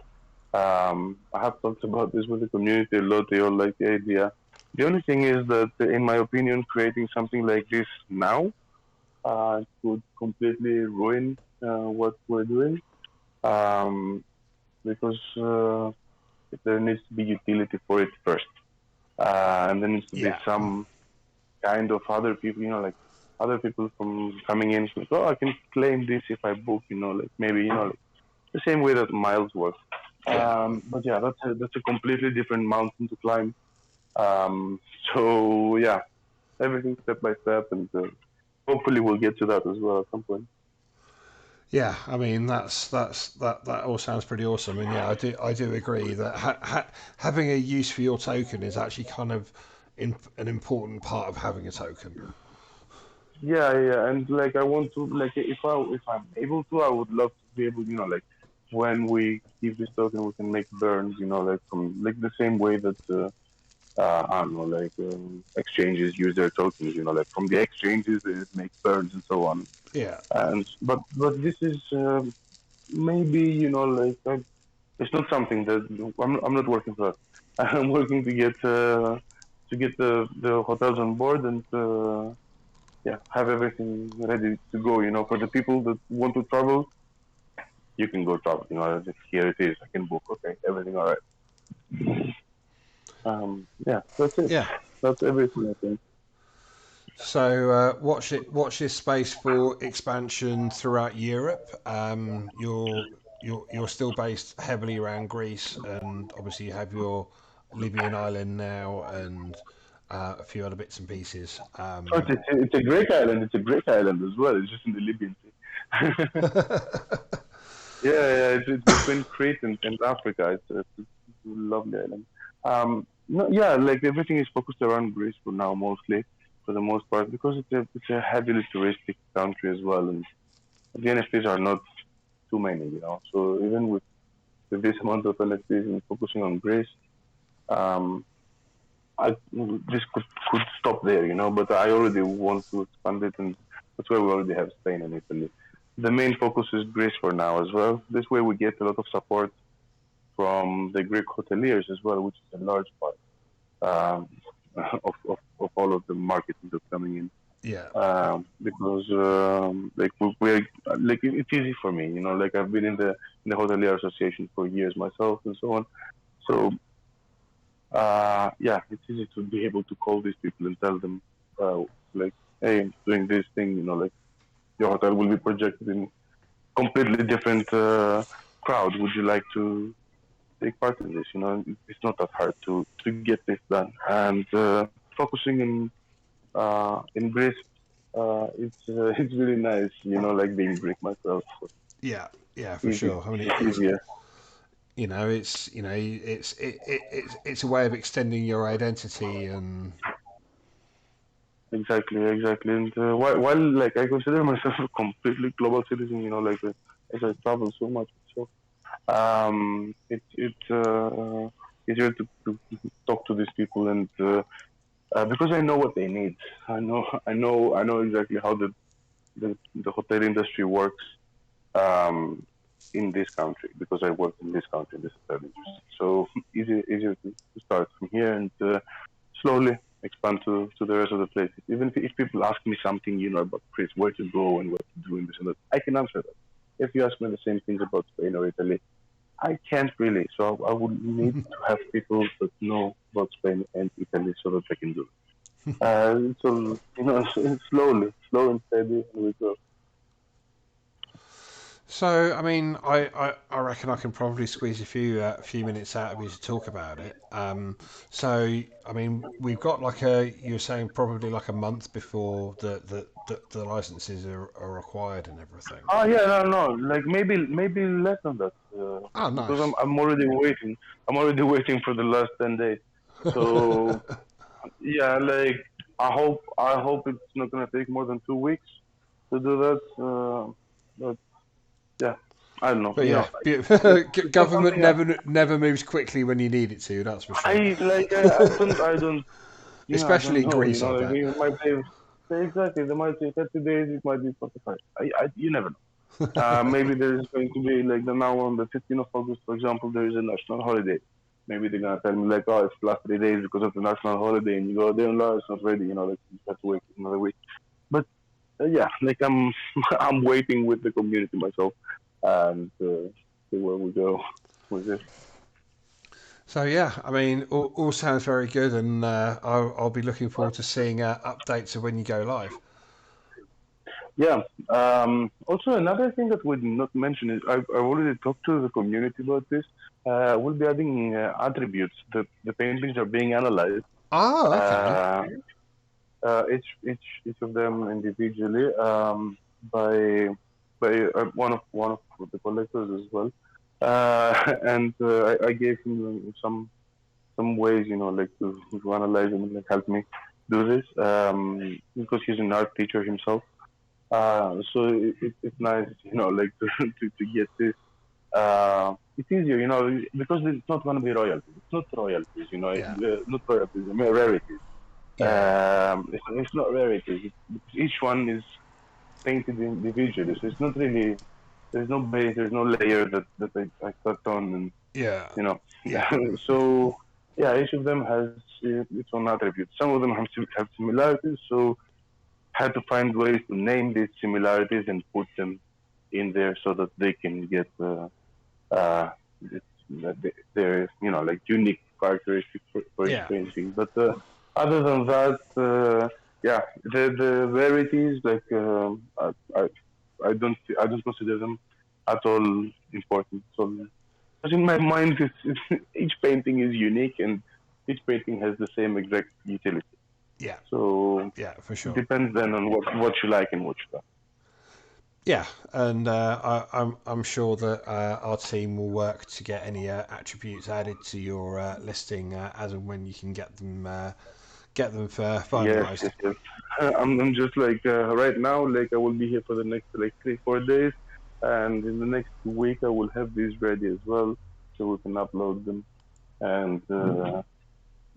I have talked about this with the community a lot. They all like the idea. The only thing is that, in my opinion, creating something like this now could completely ruin what we're doing um, because there needs to be utility for it first, and there needs to be yeah, some kind of other people, you know, like other people from coming in. Like, oh, I can claim this if I book, you know, like maybe you know, like the same way that miles work. yeah. But yeah, that's a completely different mountain to climb. Um, so yeah, everything step by step, and hopefully we'll get to that as well at some point. Yeah, I mean that all sounds pretty awesome, and yeah, I do agree that having a use for your token is actually kind of an important part of having a token. Yeah, yeah, and like I want to like if I'm able to, I would love to be able, you know, like when we give this token, we can make burns, you know, like from like the same way that I don't know, like exchanges use their tokens, you know, like from the exchanges they make burns and so on. Yeah, And but this is maybe you know like it's not something that I'm not working for that. I'm working to get the hotels on board and yeah, have everything ready to go. You know, for the people that want to travel, you can go travel. You know, here it is. I can book. Okay, everything all right. Yeah, that's it. yeah. That's everything. I think. So watch this space for expansion throughout Europe. You're still based heavily around Greece, and obviously you have your Libyan island now, and a few other bits and pieces. But it's a great island. It's a great island as well. It's just in the Libyan Sea. Yeah, yeah. It's between Crete and Africa. It's a lovely island. No, yeah, like everything is focused around Greece for now, mostly for the most part, because it's a heavily touristic country as well, and the NFTs are not too many, you know. So even with this amount of NFTs and focusing on Greece, um, this could stop there, you know. But I already want to expand it, and that's why we already have Spain and Italy. The main focus is Greece for now as well. This way, we get a lot of support from the Greek hoteliers as well, which is a large part um, of all of the marketing that's coming in. Yeah, Because like we're like it's easy for me, you know. Like I've been in the hotelier association for years myself and so on. So yeah, it's easy to be able to call these people and tell them, uh, like, hey, I'm doing this thing, like your hotel will be projected in completely different crowd. Would you like to take part in this? It's not that hard to get this done. And focusing in Greece, it's really nice. Like being Greek myself. So Yeah, yeah, for easy, sure. I mean, it's easier. it's a way of extending your identity, and Exactly, exactly. And while like I consider myself a completely global citizen, like as I travel so much, so it's easier to talk to these people and because I know what they need. I know exactly how the hotel industry works um, in this country because I work in this country, in this hotel industry. So easier to start from here and slowly expand to the rest of the places. Even if people ask me something, about Chris, where to go and what to do in this and that, I can answer that. If you ask me the same things about Spain or Italy, I can't really. So I would need to have people that know about Spain and Italy so that I can do it. So slow and steady, and we go. so I mean, I reckon I can probably squeeze a few minutes out of you to talk about it. So I mean, we've got like you were saying probably like a month before the licenses are required and everything. Oh yeah, no, no, like maybe less than that, Oh, because I'm nice. I'm already waiting. I'm already waiting for the last 10 days. So yeah, like I hope it's not gonna take more than 2 weeks to do that. But yeah, I don't know. But yeah, It's not government something never moves quickly when you need it to. That's for sure. I Especially don't in know. Greece, I Like bet. it might be exactly. They might say 30 days. It might be 45. You never know. Maybe there's going to be like the now on the 15th of August, for example, there is a national holiday. Maybe they're gonna tell me like, oh, it's last 3 days because of the national holiday, and you go there, no, it's not ready. Like you have to wait another week. But yeah, like I'm I'm waiting with the community myself, and see where we go with this. So yeah, I mean, all sounds very good, and I'll be looking forward to seeing updates of when you go live. Yeah. Also, another thing that we did not mention is I've already talked to the community about this. We'll be adding attributes. The paintings are being analyzed. Oh, okay. Uh, each of them individually by one of the collectors as well. And I gave him some ways, like to analyze them and like help me do this because he's an art teacher himself. So it's nice, like to get this. It's easier, because it's not going to be royalties. It's not royalties, Yeah, not royalties. I mean rarities. yeah, It's not rarities. Each one is painted individually, so it's not really. There's no base. There's no layer that I cut on, and yeah, you know. yeah, So yeah, each of them has its own attributes. Some of them have similarities, so had to find ways to name these similarities and put them in there so that they can get uh, their like unique characteristics for each yeah, painting. But other than that, yeah, the rarities like I don't consider them at all important. So because in my mind, each painting is unique and each painting has the same exact utility. yeah, So yeah, for it sure. depends then on what you like and what you don't. Yeah, and I'm sure that our team will work to get any attributes added to your listing as and when you can get them Yes, finalised. yes, yes. I'm just like right now, like I will be here for the next like 3 4 days, and in the next week I will have these ready as well, so we can upload them. And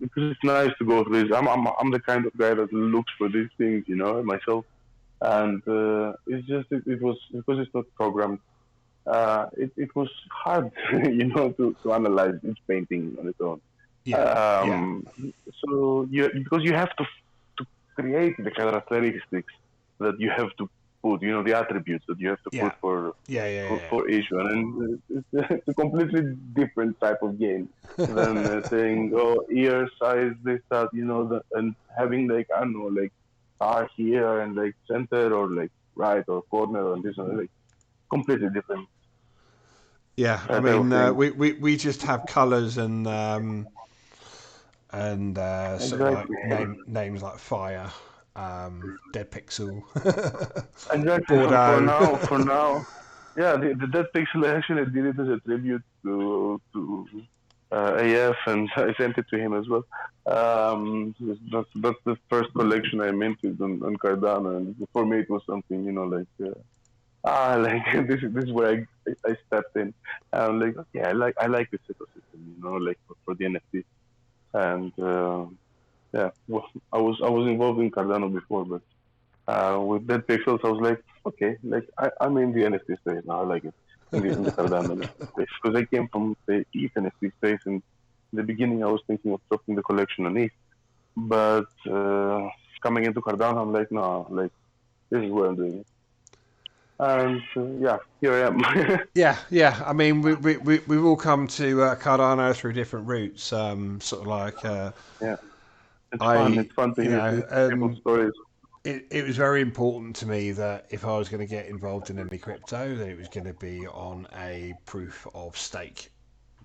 because it's nice to go through this, I'm the kind of guy that looks for these things, myself. And it was because it's not programmed. It was hard, to analyze each painting on its own. Yeah, yeah, Um, so because you have to create the characteristics that you have to put, the attributes that you have to put Yeah, yeah, yeah, for each one, and it's a completely different type of game than yeah. saying, oh, ear size, this, that, and having like, I don't know, like R here and like center or like right or corner and this and like completely different Yeah, I type of mean, thing. we just have colours and sort of like Exactly. names like fire, dead pixel, Exactly. Bordeaux. For now, yeah. The Dead Pixel actually did it as a tribute to AF, and I sent it to him as well. That's the first collection I minted on Cardano, and for me it was something, like like this is where I stepped in. I'm like, okay, I like this ecosystem, like for the NFTs, and yeah, well, I was involved in Cardano before, but with Dead Pixels, I was like, okay, like I'm in the NFT space now. I like it in the Cardano NFT space because I came from the ETH NFT space, and in the beginning I was thinking of dropping the collection on ETH, but coming into Cardano, I'm like, no, like this is what I'm doing, and yeah, here I am. Yeah, yeah. I mean, we've all come to Cardano through different routes. Sort of like Yeah, it's fun. I, It's fun to you hear know, people's stories. it was very important to me that if I was going to get involved in any crypto, that it was going to be on a proof of stake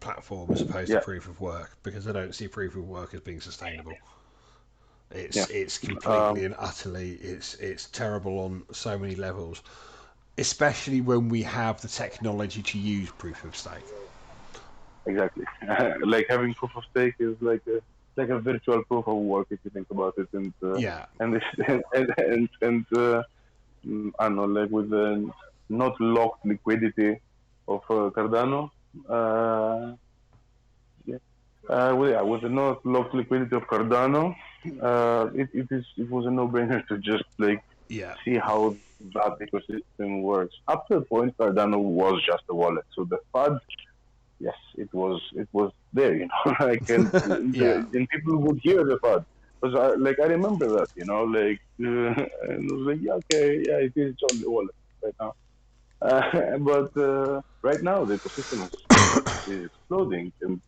platform as opposed to Yeah, proof of work, because I don't see proof of work as being sustainable. yeah. It's Um, completely and utterly it's terrible on so many levels, especially when we have the technology to use proof of stake. exactly. Like having proof of stake is like a virtual proof of work if you think about it, Yeah, and this I don't know, like with the not locked liquidity of Cardano. Yeah. With the not locked liquidity of Cardano, it was a no-brainer to just like yeah, see how that ecosystem works. Up to the point, Cardano was just a wallet. So the FUD, yes, it was there, like yeah, and people would hear the FUD. Because I remember that, like and I was like, yeah, okay, yeah, it is on the wallet right now. But right now the ecosystem is exploding, and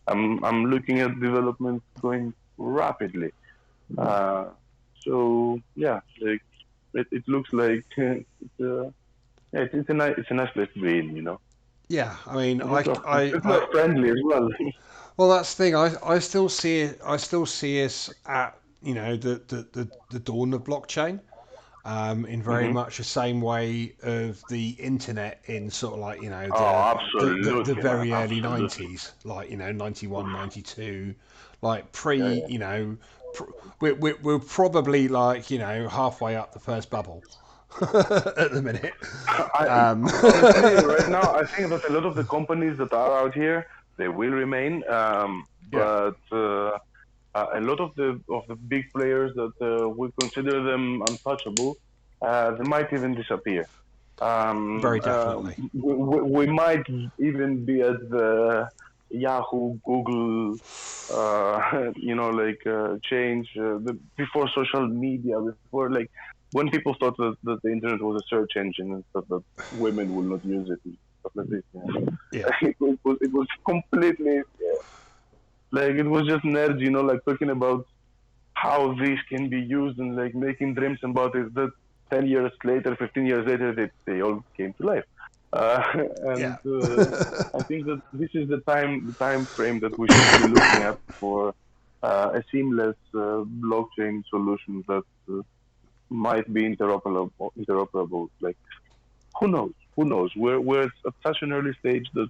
I'm looking at developments going rapidly. Uh, so yeah, like it looks like yeah, it's a nice place to be in. yeah. I mean, People are friendly as well. well, that's the thing. I still see it. I still see us at the dawn of blockchain. In very Hmm. much the same way of the internet in sort of like Oh, the absolutely, man, very early absolutely. 90s, like 91, 92, like pre Yeah, yeah. we're probably like halfway up the first bubble at the minute. I um, honestly, right now, I think that a lot of the companies that are out here, they will remain. yeah, But a lot of the big players that we consider them untouchable, they might even disappear. very definitely. We might even be at the Yahoo, Google, like change before social media, before like when people thought that the internet was a search engine and stuff that women will not use it and stuff like this. Yeah, It was completely like it was just nerds, like talking about how this can be used and like making dreams about it. That 10 years later, 15 years later, they all came to life. Uh, yeah, and I think that this is the time frame that we should be looking at for a seamless blockchain solution that might be interoperable. Interoperable. Like who knows? Who knows? We're at such an early stage that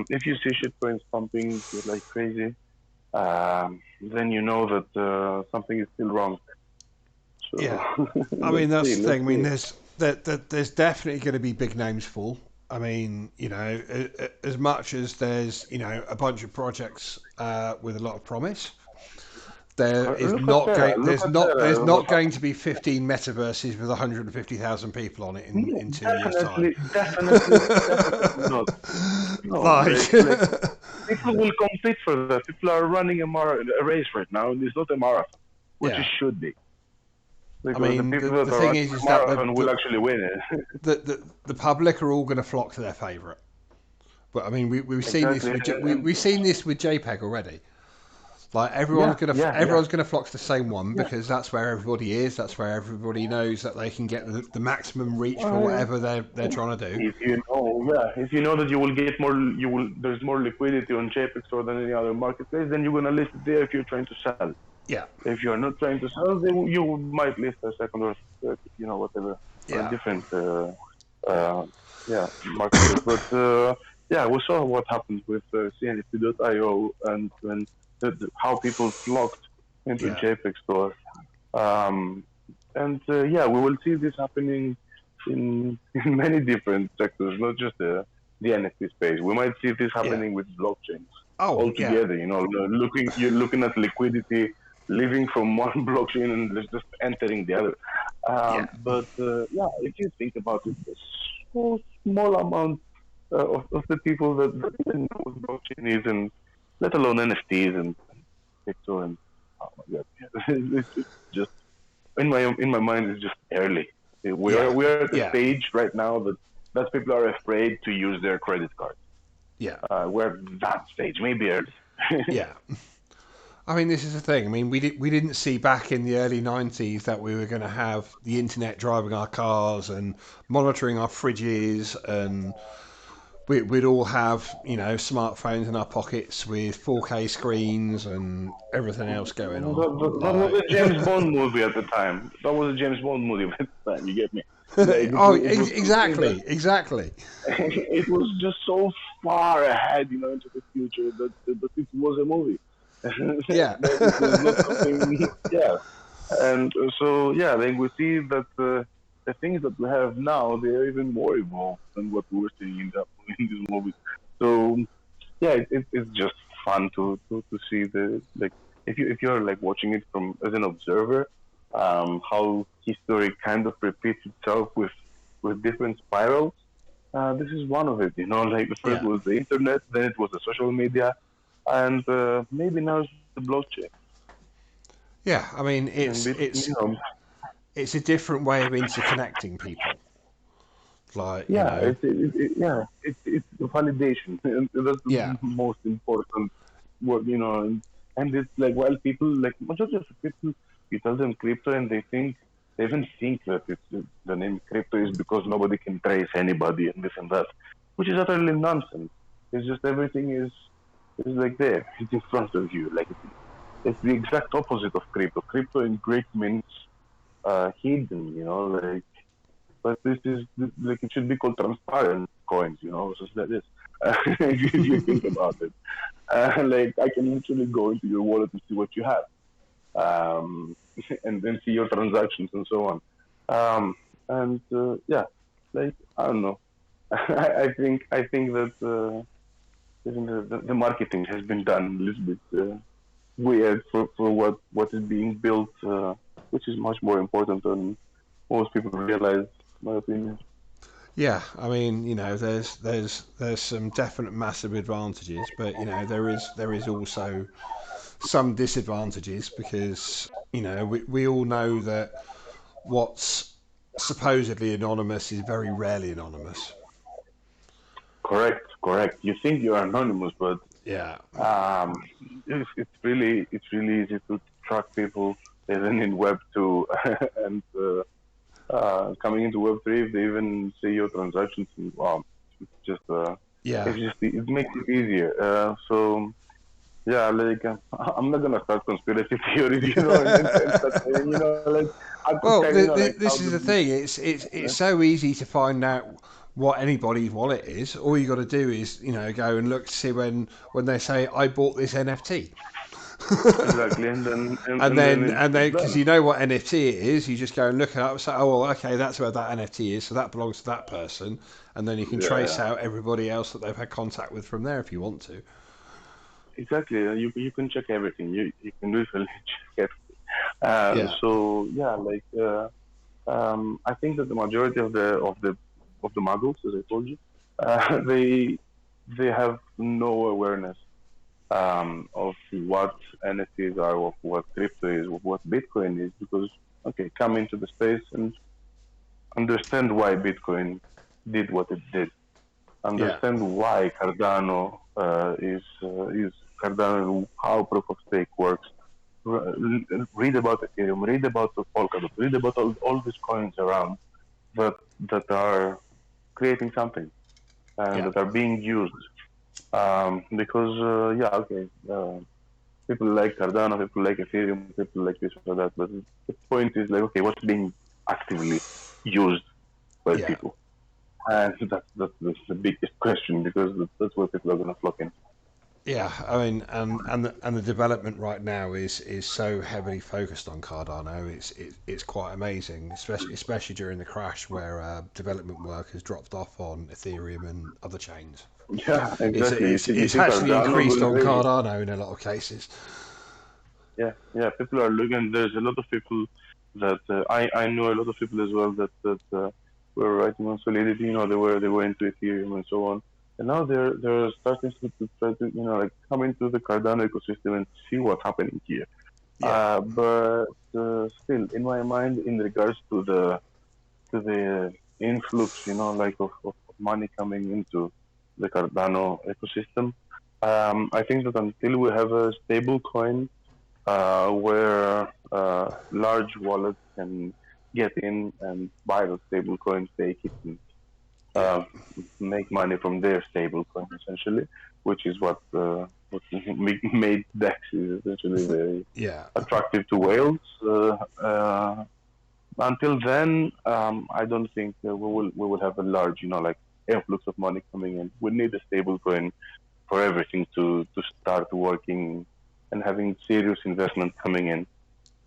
if you see shitcoins pumping like crazy, then you know that something is still wrong. So yeah. I let's mean, that's see, the let's thing. I mean, see. there's definitely going to be big names fall. I mean, as much as there's a bunch of projects with a lot of promise, there is Look at not Terra. going Look at there's Terra. What not going to be 15 metaverses with 150,000 people on it in 2 years time. Definitely, definitely, definitely not. No, Like, like people will compete for that. People are running a race right now, and it's not a marathon, which it yeah, should be. I because the mean, people that the are thing running is the that marathon will actually win it. the public are all going to flock to their favourite. But I mean, we've seen this Exactly, with and we've seen this with JPEG already. Like yeah, yeah, yeah. everyone's gonna flock to the same one Yeah. because that's where everybody is. That's where everybody knows that they can get the maximum reach for Uh, whatever they're trying to do. if you know, yeah, if you know that you will get more, there's more liquidity on JPEG Store than any other marketplace, then you're gonna list it there if you're trying to sell. Yeah, If you're not trying to sell, then you might list a second or third, whatever, on a yeah, different, yeah, marketplace. But yeah, we saw what happened with CNFT.io and how people flocked into yeah, JPEG Store. Um, and yeah, we will see this happening in many different sectors, not just the NFT space. We might see this yeah. happening with blockchains Oh, yeah, altogether. You're looking at liquidity leaving from one blockchain and just entering the other. yeah, But yeah, if you think about it, a so small amount of the people that even know what blockchain is, and let alone NFTs and crypto and oh my god, it's just in my mind it's just early. We are yeah, we are at a yeah, stage right now that people are afraid to use their credit cards. yeah, We're at that stage, maybe early. yeah. I mean, this is the thing. I mean, we didn't see back in the early '90s that we were going to have the internet driving our cars and monitoring our fridges and we'd all have smartphones in our pockets with 4K screens and everything else going on. That was Like, a James Bond movie at the time. That was a James Bond movie at the time. You get me? Like oh, it was something that exactly. it was just so far ahead, into the future that it was a movie. Yeah, That it was not something. Yeah, and so yeah, then we see that the things that we have now they are even more evolved than what we were seeing in these movies. So yeah, it's just fun to see the like if you're like watching it from as an observer, how history kind of repeats itself with different spirals. This is one of it. Like the first yeah, was the internet, then it was the social media, and maybe now it's the blockchain. yeah. I mean, And it's a different way of interconnecting people. Like, yeah, yeah, it's the validation, and that's yeah, the most important word, and it's like while people like majority of people, you tell them crypto, and they even think that the name crypto is because nobody can trace anybody and this and that, which is utterly nonsense. It's just everything is like there, it's in front of you, like it's the exact opposite of crypto. Crypto in Greek means hidden, like but this is like it should be called transparent coins, just like this. If you think about it, like I can literally go into your wallet and see what you have, um, and then see your transactions and so on. And yeah, like I don't know. I think that the marketing has been done a little bit weird for what is being built, which is much more important than most people realize. In my opinion. yeah. I mean, there's some definite massive advantages, but there is also some disadvantages because we all know that what's supposedly anonymous is very rarely anonymous. Correct, correct. You think you're anonymous, but Yeah, um, it's really easy to track people even in Web 2 and coming into Web 3. If they even see your transactions, and, wow, it's just yeah. it makes it easier. So yeah, like I'm not gonna start conspiracy theories, and start saying, like I could Well, tell, like how this is the thing. It's so easy to find out what anybody's wallet is. All you got to do is go and look to see when they say I bought this NFT. exactly, and then And it's then because done. you know what NFT it is, you just go and look it up and say, oh, well, okay, that's where that NFT is, so that belongs to that person, and then you can Yeah, trace yeah. out everybody else that they've had contact with from there if you want to. Exactly. You can check everything. You can literally check everything. Yeah, So yeah, like I think that the majority of the muggles, as I told you, they have no awareness of what NFTs are, of what crypto is, of what Bitcoin is, because okay, come into the space and understand why Bitcoin did what it did. Yeah. Understand why Cardano is Cardano and how proof of stake works. Read about Ethereum, read about the Polkadot, read about all these coins around that that are creating something and Yeah. that are being used. Because yeah, okay, people like Cardano, people like Ethereum, people like this or that, but the point is like, okay, what's being actively used by Yeah. people? And that's the biggest question because that's where people are going to flock in. Yeah, I mean, and the development right now is so heavily focused on Cardano. It's quite amazing, especially during the crash where development work has dropped off on Ethereum and other chains. Yeah, exactly. You It's see actually Cardano increased going on crazy. Cardano in a lot of cases. Yeah, yeah. People are looking. There's a lot of people that I know a lot of people as well that were writing on Solidity. They were into Ethereum and so on, and now they're starting to try to like come into the Cardano ecosystem and see what's happening here. Yeah, But still, in my mind, in regards to the influx, like of money coming into the Cardano ecosystem, I think that until we have a stable coin where large wallets can get in and buy the stable coin, stake it, and yeah, uh, make money from their stable coin, essentially, which is what made DEX is essentially very yeah, attractive to whales. Until then, I don't think we will have a large, like influx of money coming in. We need a stable coin for everything to start working and having serious investment coming in.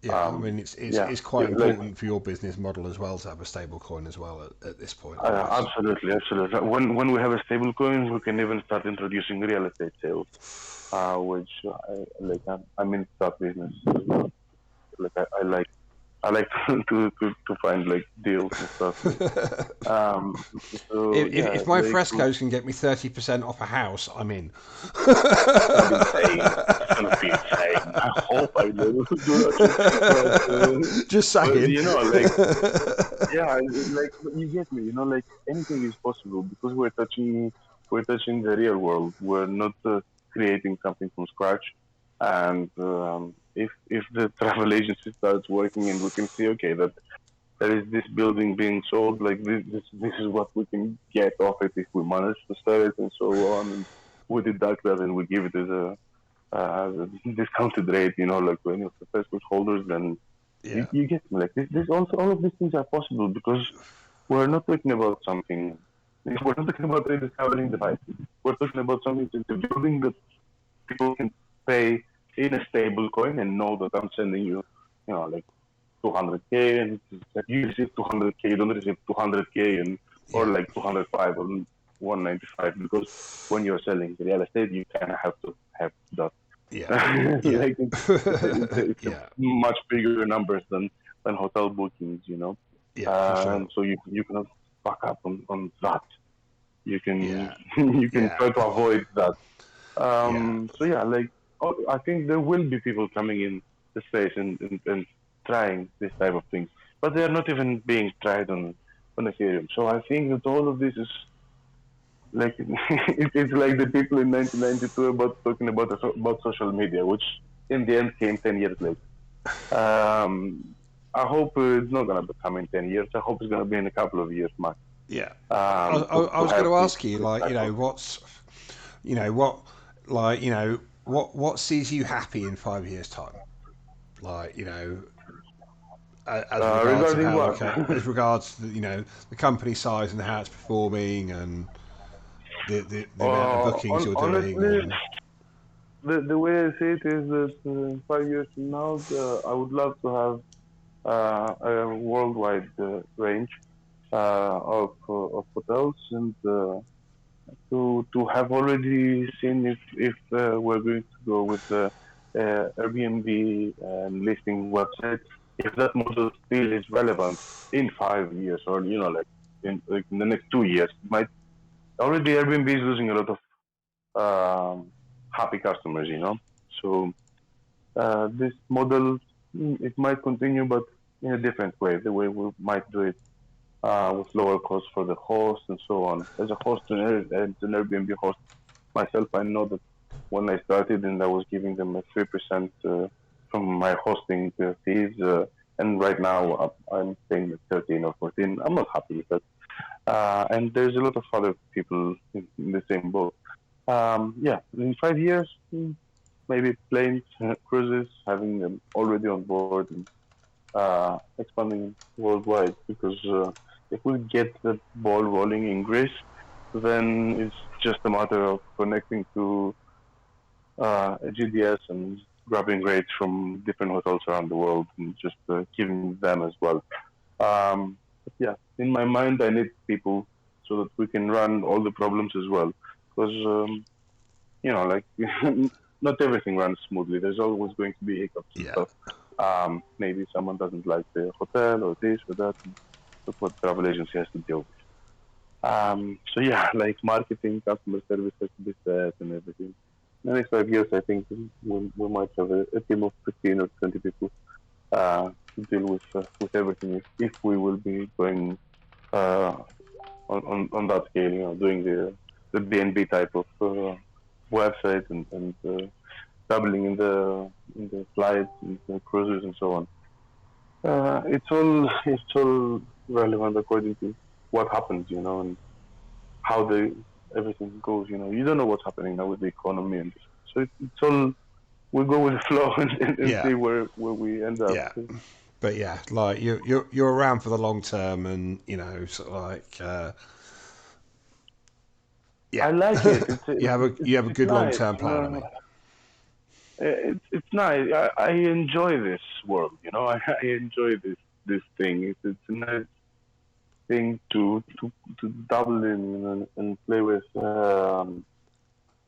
yeah. I mean, Yeah, it's quite like important for your business model as well to have a stable coin as well at this point, I guess. absolutely, absolutely. When we have a stable coin, we can even start introducing real estate sales, which I'm in that business as well. Like I like to find like deals and stuff. Um, so yeah, If my like frescoes can get me 30% off a house, I'm in. it's gonna be insane. It's gonna be insane. I hope I be able to do that shit. But Just but saying. like yeah, like but you get me. Like anything is possible because we're touching the real world. We're not creating something from scratch. And if the travel agency starts working and we can see okay that there is this building being sold, like this is what we can get off it if we manage to sell it and so on. And we deduct that and we give it as a discounted rate, like to any of the Frescos holders, then you, Yeah, you get me. Like this also all of these things are possible because we're not talking about something. We're not talking about rediscovering devices. We're talking about something that's a building that people can pay in a stable coin and know that I'm sending you, like 200K and that you receive 200K, you don't receive 200K and or yeah, like 205 or 195 because when you're selling real estate, you kind of have to have that. yeah, yeah, Like it's a yeah, much bigger numbers than hotel bookings, yeah, for sure. and so you cannot fuck up on that. You can Yeah, you can yeah, try to avoid that. yeah, So yeah, like I think there will be people coming in the space and trying this type of things, but they are not even being tried on Ethereum. So I think that all of this is like it's like the people in 1992 about talking about social media, which in the end came 10 years later. I hope it's not gonna come in 10 years. I hope it's gonna be in a couple of years max. yeah. I To was going have to this ask you, this like, type of what, like, what sees you happy in 5 years' time? Like, as regards of regarding how what. as regards to, the company size and how it's performing and the amount of bookings you're doing Honestly, and the way I see it is that in 5 years from now, I would love to have a worldwide range of hotels and to have already seen if we're going to go with the Airbnb and listing websites, if that model still is relevant in 5 years or like in the next 2 years. Might already Airbnb is losing a lot of happy customers, you know. So this model, it might continue, but in a different way. The way we might do it with lower costs for the host and so on. As a host and an Airbnb host myself, I know that when I started and I was giving them a 3% from my hosting fees, and right now I'm paying 13 or 14. I'm not happy with that. And there's a lot of other people in the same boat. Yeah, in 5 years, maybe planes, cruises, having them already on board and expanding worldwide. Because if we get the ball rolling in Greece, then it's just a matter of connecting to a GDS and grabbing rates from different hotels around the world and just giving them as well. But yeah, in my mind, I need people so that we can run all the problems as well. Because like not everything runs smoothly. There's always going to be hiccups and Yeah. stuff. Maybe someone doesn't like the hotel or this or that. And that's what travel agency has to deal with. So yeah, like marketing, customer service has to be set and everything. In the next 5 years, I think we might have a team of 15 or 20 people to deal with everything if we will be going uh, on that scale, doing the BNB type of website and traveling in the flights and the cruises and so on. It's all relevant according to what happens, and how everything goes. You don't know what's happening now with the economy and this. So it's all we go with the flow and Yeah. see where we end up. Yeah. But yeah, like you're around for the long term, and sort of like I yeah, like it. It's you it's have a it's, you have a it's good long nice. term plan. I mean, It's nice. I enjoy this world. I enjoy this thing. It's a nice thing to dabble in and play with.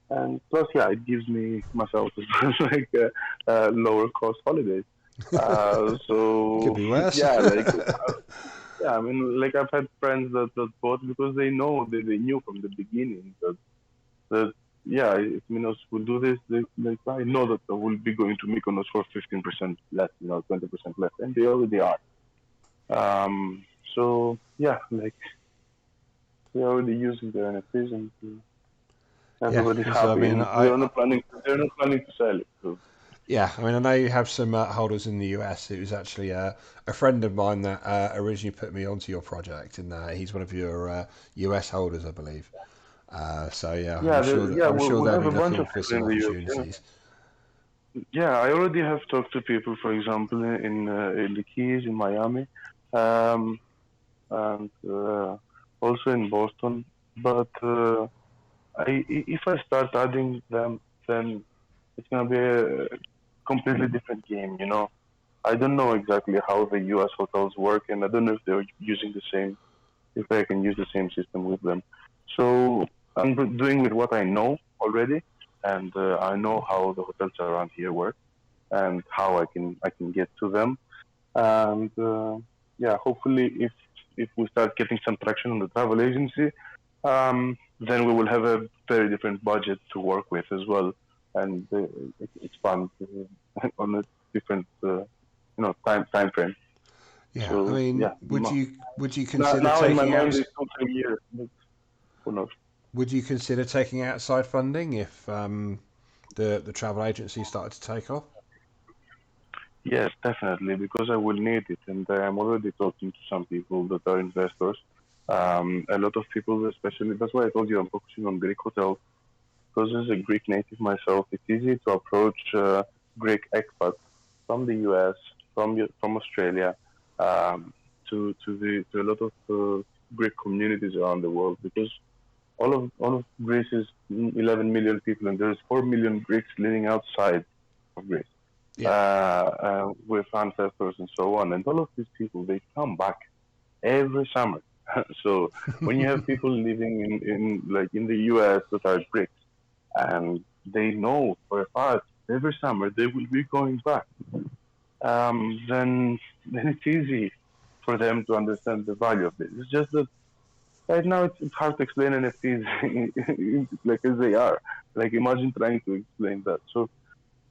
And plus, yeah, it gives me myself like lower cost holidays. it could So be worse. yeah, like yeah, I mean, like I've had friends that bought because they knew from the beginning that yeah, if Minos will do this, like I know that I will be going to Mykonos for 15% less, 20% less, and they already are. Um, so yeah, like they're already using their NFTs and Yeah, everybody's because I happy, mean, and they're not planning to sell it. So yeah, I mean, I know you have some holders in the US. It was actually a friend of mine that originally put me onto your project, and he's one of your US holders, I believe. So yeah, yeah, yeah, I'm we, sure we they'll have be a bunch looking of for people some in the US. Yeah, opportunities. yeah. I already have talked to people, for example, in the Keys in Miami, um, and also in Boston. But if I start adding them, then it's gonna be a completely different game. I don't know exactly how the U.S. hotels work, and I don't know if they're using the same, if I can use the same system with them. So I'm doing with what I know already, and I know how the hotels around here work and how I can get to them. And yeah, hopefully, if we start getting some traction on the travel agency, then we will have a very different budget to work with as well, and expand on a different time frame. Yeah, I So mean, yeah, would you now, consider now in my taking mind out it's 2 3 years. But who knows? would you consider taking outside funding if the travel agency started to take off? Yes, definitely, because I will need it, and I'm already talking to some people that are investors. A lot of people, especially that's why I told you I'm focusing on Greek hotels. Because as a Greek native myself, it's easy to approach Greek expats from the US, from Australia, um, to a lot of Greek communities around the world. Because all of Greece is 11 million people, and there's 4 million Greeks living outside of Greece Yeah, with ancestors and so on. And all of these people, they come back every summer. So when you have people living in the US that are Greeks, and they know for a fact every summer they will be going back, then it's easy for them to understand the value of this. It's just that right now it's hard to explain NFTs like as they are. Like imagine trying to explain that. So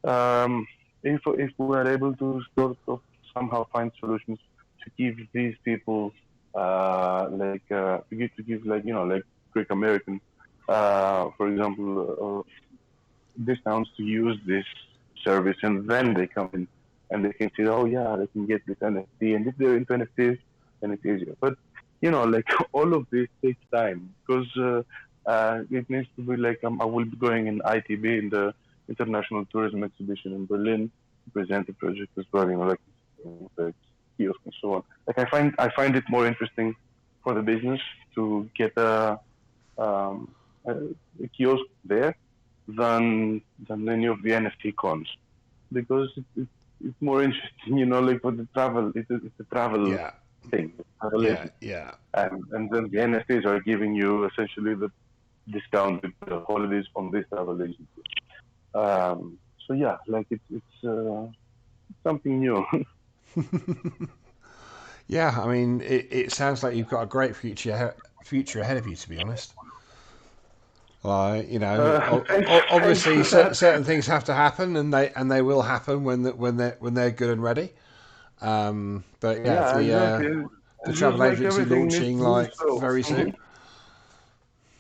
um, if we are able to sort of somehow find solutions to give these people to give like like Greek American for example discounts to use this service, and then they come in and they can say, oh yeah, they can get this NFT, and if they're into NFTs, then it's easier. But like all of this takes time because it needs to be like I will be going in ITB in the International Tourism Exhibition in Berlin to present the project as well. Like the kiosk and so on. Like I find it more interesting for the business to get um, a kiosk there than any of the NFT cons because it's more interesting, like for the travel. It's a travel Yeah, thing, travel yeah, agent, yeah. and then the NFTs are giving you essentially the discount with the holidays from this travel agency. So yeah, like it's something new. Yeah, I mean, it sounds like you've got a great future ahead of you. To be honest, Thanks, thanks obviously for that. certain things have to happen, and they will happen when they're good and ready. But yeah, Yeah, exactly. the It's just travel like agency everything needs launching to be like slow. very soon.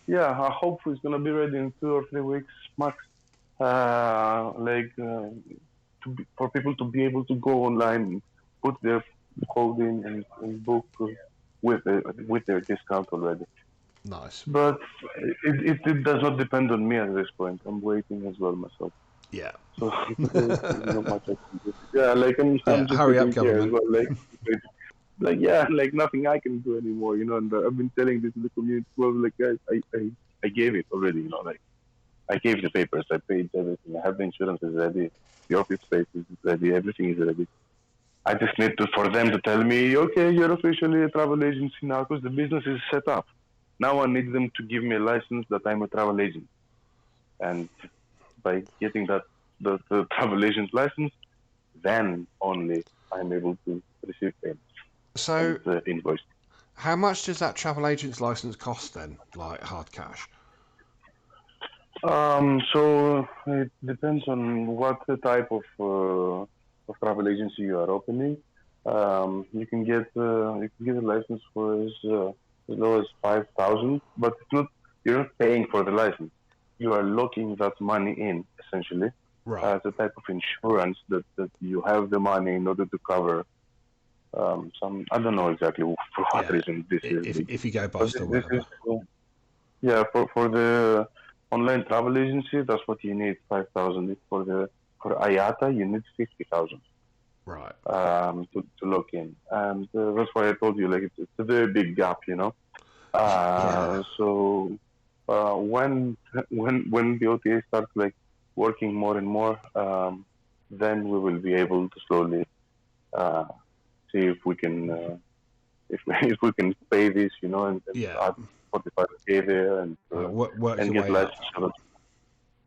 Yeah, I hope it's gonna be ready in 2 or 3 weeks max. Like for people to be able to go online, put their code in and book with their discount already. Nice. But it does not depend on me at this point. I'm waiting as well myself. Yeah. So there's not much I can do. Yeah, like I'm Yeah. just Hurry up, sitting here as government. well. Like yeah, like nothing I can do anymore. And I've been telling this in the community. Well, like guys, I gave it already. Like I gave the papers, I paid everything, I have the insurances ready, the office space is ready, everything is ready. I just need for them to tell me, okay, you're officially a travel agency now because the business is set up. Now I need them to give me a license that I'm a travel agent. And by getting the travel agent license, then only I'm able to receive payments and So, invoice. how much does that travel agent's license cost then? Like hard cash? So it depends on what the type of travel agency you are opening. You can get a license for as low as 5,000, but it's not you're not paying for the license. You are locking that money in essentially Right. as a type of insurance that you have the money in order to cover some. I don't know exactly for what Yeah. reason this is, If you go but bust or this is whatever. yeah, for the online travel agency, that's what you need 5,000. For IATA, you need 50,000 Right. to log in, and that's why I told you like it's a very big gap, Yeah. So when the OTA starts like working more and more, then we will be able to slowly uh, see if we can if we can pay this, and Yeah. add 45K there Work and your get way up. license.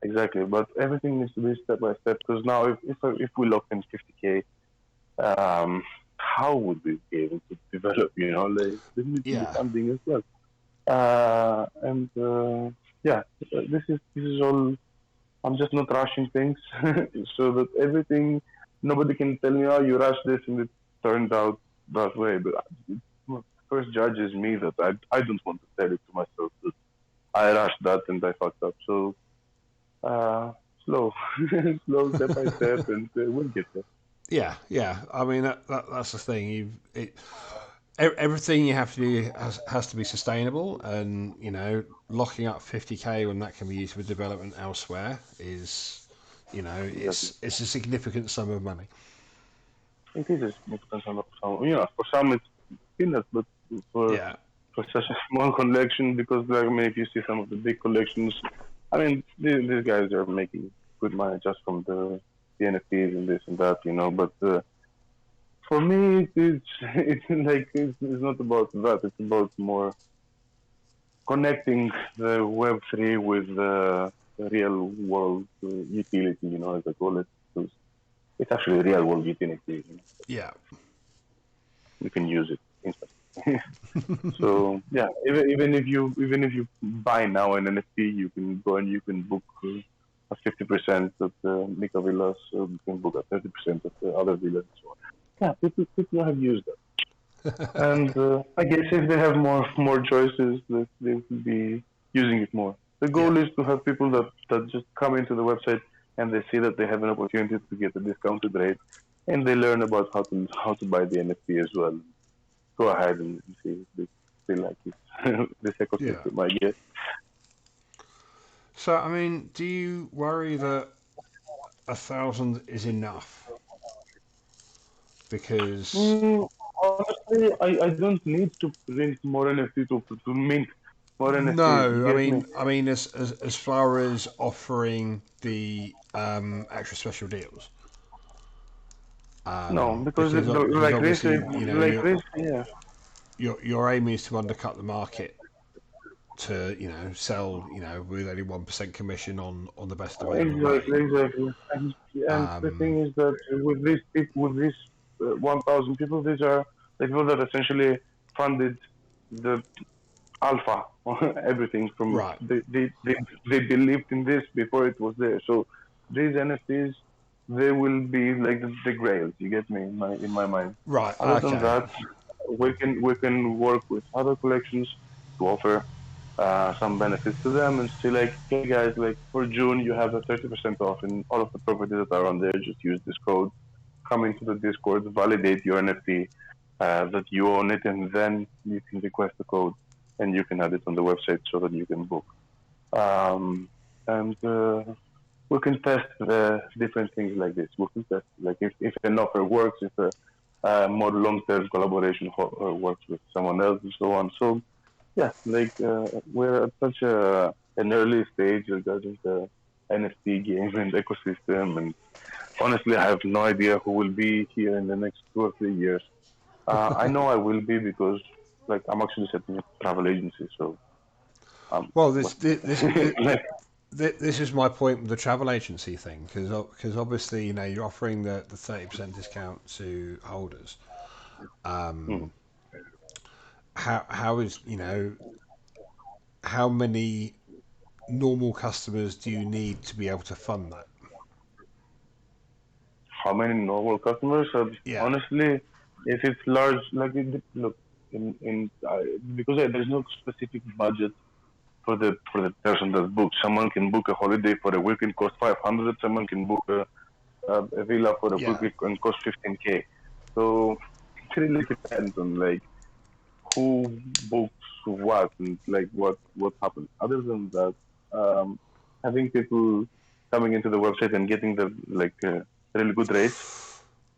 Exactly, but everything needs to be step by step. Because now, if we lock in 50K, how would we be able to develop? Like there needs to be Yeah. funding as well. And yeah, this is all. I'm just not rushing things, so that everything nobody can tell me, oh, you rushed this and it turned out that way. But first judge is me that I don't want to tell it to myself that I rushed that and I fucked up. So uh, slow, slow, step by step, and we'll get there. Yeah. Yeah. I mean that's the thing. Everything you have to do has to be sustainable, and locking up 50k when that can be used for development elsewhere is, Exactly. it's a significant sum of money. It is a significant sum of some. For some it's peanuts, but for Yeah. for such a small collection, because like, I mean, if you see some of the big collections, I mean, these guys are making good money just from the NFTs and this and that, But for me, it's like it's not about that. It's about more connecting the Web3 with the real world utility, as I call it. 'Cause it's actually real world utility. Yeah. You can use it instantly. So yeah, even if you buy now an NFT, you can go and you can book a 50% of the Nika villas, you can book a 30% of the other villas, and so on. Yeah, people have used that, and I guess if they have more choices, that they will be using it more. The Yeah, goal is to have people that just come into the website and they see that they have an opportunity to get a discounted rate, and they learn about how to buy the NFT as well. Go ahead and see if they like it. This yeah. ecosystem, I guess. So, I mean, do you worry that 1,000 is enough? Because Honestly, I don't need to print more NFT to mint more NFTs. You no, get me? I mean, as far as offering the extra special deals, No, because because like obviously, this, yeah. your aim is to undercut the market to sell with only 1% commission on the best available rate. Exactly, exactly. And the Um, thing is that with this 1,000 people, these are the people that essentially funded the alpha, everything from right, they believed in this before it was there. So these NFTs, they will be like the grails. You get me in my mind. right, Other than okay, that, we can work with other collections to offer some benefits to them and say like, hey guys, like for June you have a 30% off in all of the properties that are on there. Just use this code. Come into the Discord, validate your NFT that you own it, and then you can request the code and you can add it on the website so that you can book. And we can test different things like this. We can test like if an offer works, if a more long-term collaboration works with someone else, and so on. So yeah, like we're at such an early stage regarding the NFT game and ecosystem, and honestly, I have no idea who will be here in the next 2 or 3 years. I know I will be because like I'm actually setting up a travel agency, so well, what, like this is my point with the travel agency thing, because obviously you're offering the 30% discount to holders. mm, How is how many normal customers do you need to be able to fund that? how many normal customers? Yeah, Honestly, if it's large, like look in because there's no specific budget for the person that books. Someone can book a holiday for a week and cost 500. Someone can book a villa for a week yeah, and cost 15K. So it really depends on like who books what and like what happens. Other than that, having people coming into the website and getting the like really good rates,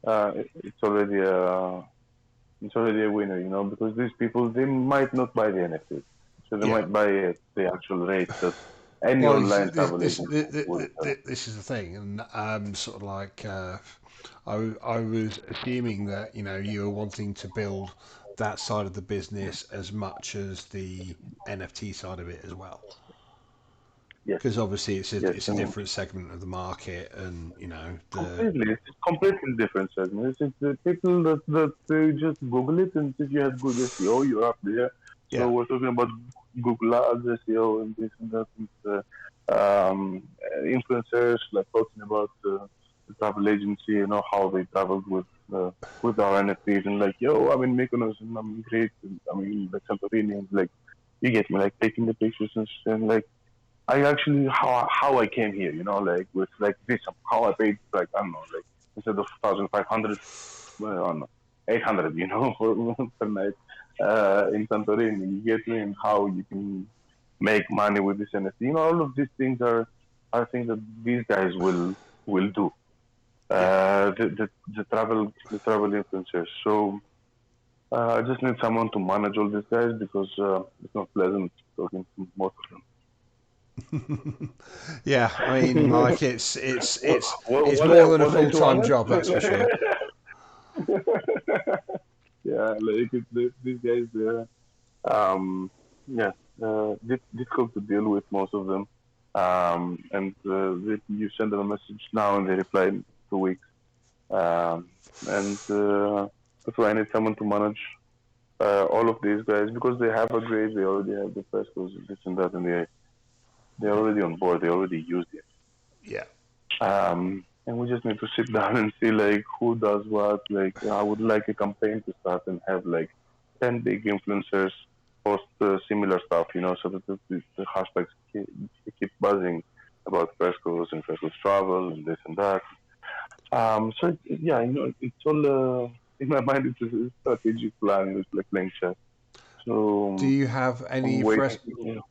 it's already a winner, because these people they might not buy the NFT, so they yeah. might buy the actual rate that any Well, online travel agent will sell. this is the thing, and sort of like I was assuming that you were wanting to build that side of the business as much as the NFT side of it as well, Yes, because obviously yes, it's a and different segment of the market, and the completely. It's a completely different segment. It's the people that they just Google it, and if you have good SEO, you're up there. So yeah, we're talking about Google Ads, SEO, and this and that, and influencers like talking about the travel agency, how they traveled with our NFTs, and like, yo, I'm in Mykonos and I'm great, and I'm in like Santorini, and like, you get me, like taking the pictures and like I actually how I came here, like with like this, how I paid like I don't know, like instead of 1,500, well, I don't know, 800, for per night in Santorini. You get me, and how you can make money with this NFT. All of these things are things that these guys will do. yeah. The travel influencers. So I just need someone to manage all these guys because it's not pleasant talking to most of Yeah, I mean, them. like What, it's what, more than a was I full too time honest? job, that's for sure. Yeah, like these guys, um, yeah, difficult to deal with most of them. And you send them a message now and they reply in 2 weeks. And that's why I need someone to manage. all of these guys, because they have a grade, they already have the Frescos and this and that, and they're already on board. They already use it. Yeah. And we just need to sit down and see like who does what. Like I would like a campaign to start and have like 10 big influencers post similar stuff, so that the hashtags keep buzzing about Frescoes and Frescoes travel and this and that. Yeah, it's all in my mind. It's a strategic plan. It's like playing chess. So Do you have I'm any waiting.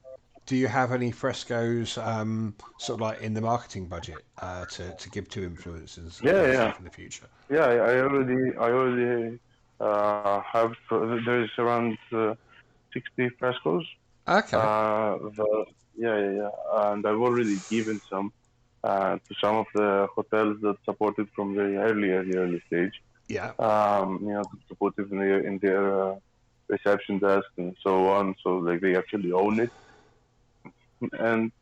Do you have any frescoes, sort of like in the marketing budget, to give to influencers Yeah, and yeah, stuff in the future? yeah. I already have. There's around 60 frescoes. Okay. Yeah, yeah, yeah. And I've already given some to some of the hotels that supported from the early stage. Yeah. To support it in their reception desk and so on. So like they actually own it, and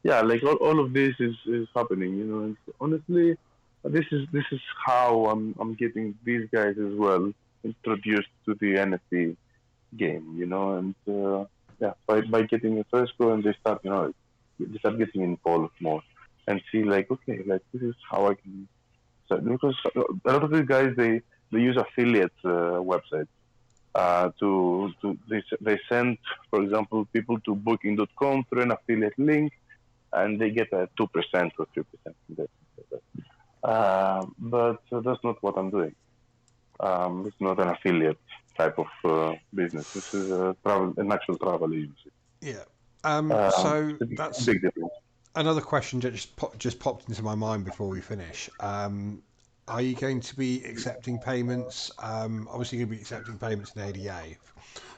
yeah, like all of this is happening. And honestly, this is how I'm getting these guys as well introduced to the NFT game. And yeah, by getting a first go and they start getting involved more and see like, okay, like this is how I can. So, because a lot of these guys they use affiliate websites they send, for example, people to booking.com through an affiliate link, and they get a 2% or 3%. But that's not what I'm doing. It's not an affiliate type of business. This is an actual travel agency. Yeah. It's So a that's big difference. another question that just popped into my mind before we finish. Are you going to be accepting payments? Obviously, you're going to be accepting payments in ADA,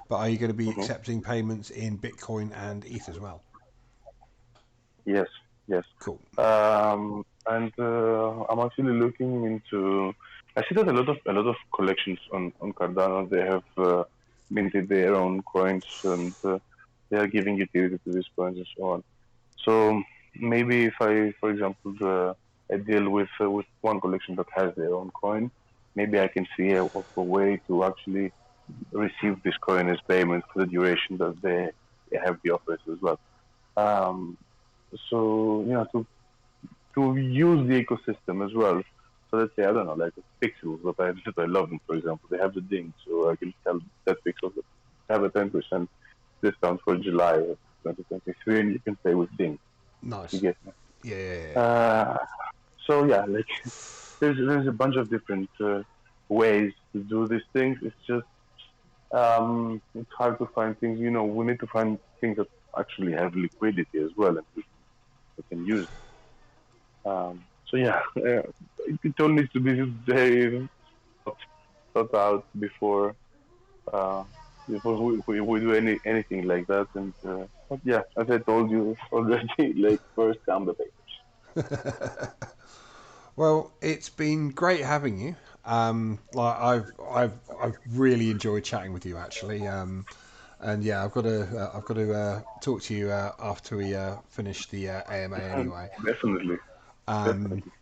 but are you going to be Hmm. accepting payments in Bitcoin and ETH as well? Yes, yes. Cool. And I'm actually looking into. I see that a lot of collections on Cardano. They have minted their own coins, and they are giving utility to these coins and so on. So maybe if I, for example, I deal with one collection that has their own coin, maybe I can see a way to actually receive this coin as payment for the duration that they have the offers as well. Um, so to use the ecosystem as well. So let's say I don't know, like pixels that I love them, for example, they have the ding, so I can tell that pixels that have a 10% discount for July of 2023, and you can pay with ding. You Nice. get me? Yeah. Yeah, yeah. Uh, so yeah, like there's a bunch of different ways to do these things. It's just it's hard to find things. We need to find things that actually have liquidity as well, and we can use. So yeah, it all needs to be very thought out uh, before we do anything like that. And but yeah, as I told you already, like first come the pay. Well, it's been great having you. Like I've really enjoyed chatting with you actually. And yeah, I've got to talk to you after we finish the AMA anyway. Definitely, Um, definitely.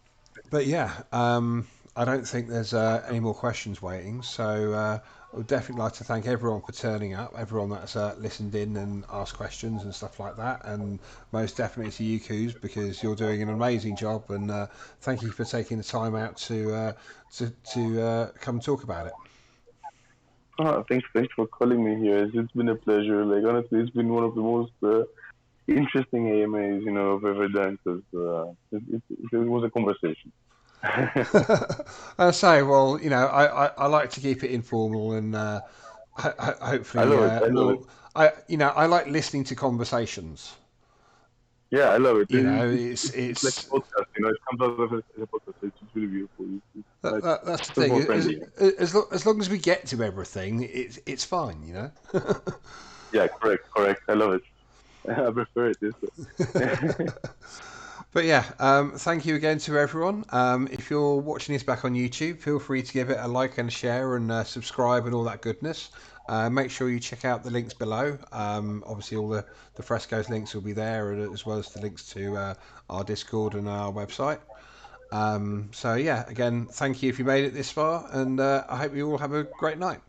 but yeah, I don't think there's any more questions waiting. So I would definitely like to thank everyone for turning up, everyone that's listened in and asked questions and stuff like that, and most definitely to you, Coos, because you're doing an amazing job. And thank you for taking the time out to come talk about it. Thanks for calling me here. It's been a pleasure. Like honestly, it's been one of the most interesting AMAs I've ever done because it was a conversation. I say, well, I like to keep it informal and I hopefully love it. I love it. more. I like listening to conversations. Yeah, I love it. You know, It's like a podcast. It comes out as a podcast. It's really beautiful. that's the It's thing. more friendly. As long as we get to everything, it's fine. You know. Yeah, correct, correct. I love it. I prefer it this way. But yeah, thank you again to everyone. If you're watching this back on YouTube, feel free to give it a like and a share and subscribe and all that goodness. Make sure you check out the links below. Obviously, all the Frescoes links will be there, as well as the links to our Discord and our website. So yeah, again, thank you if you made it this far, and I hope you all have a great night.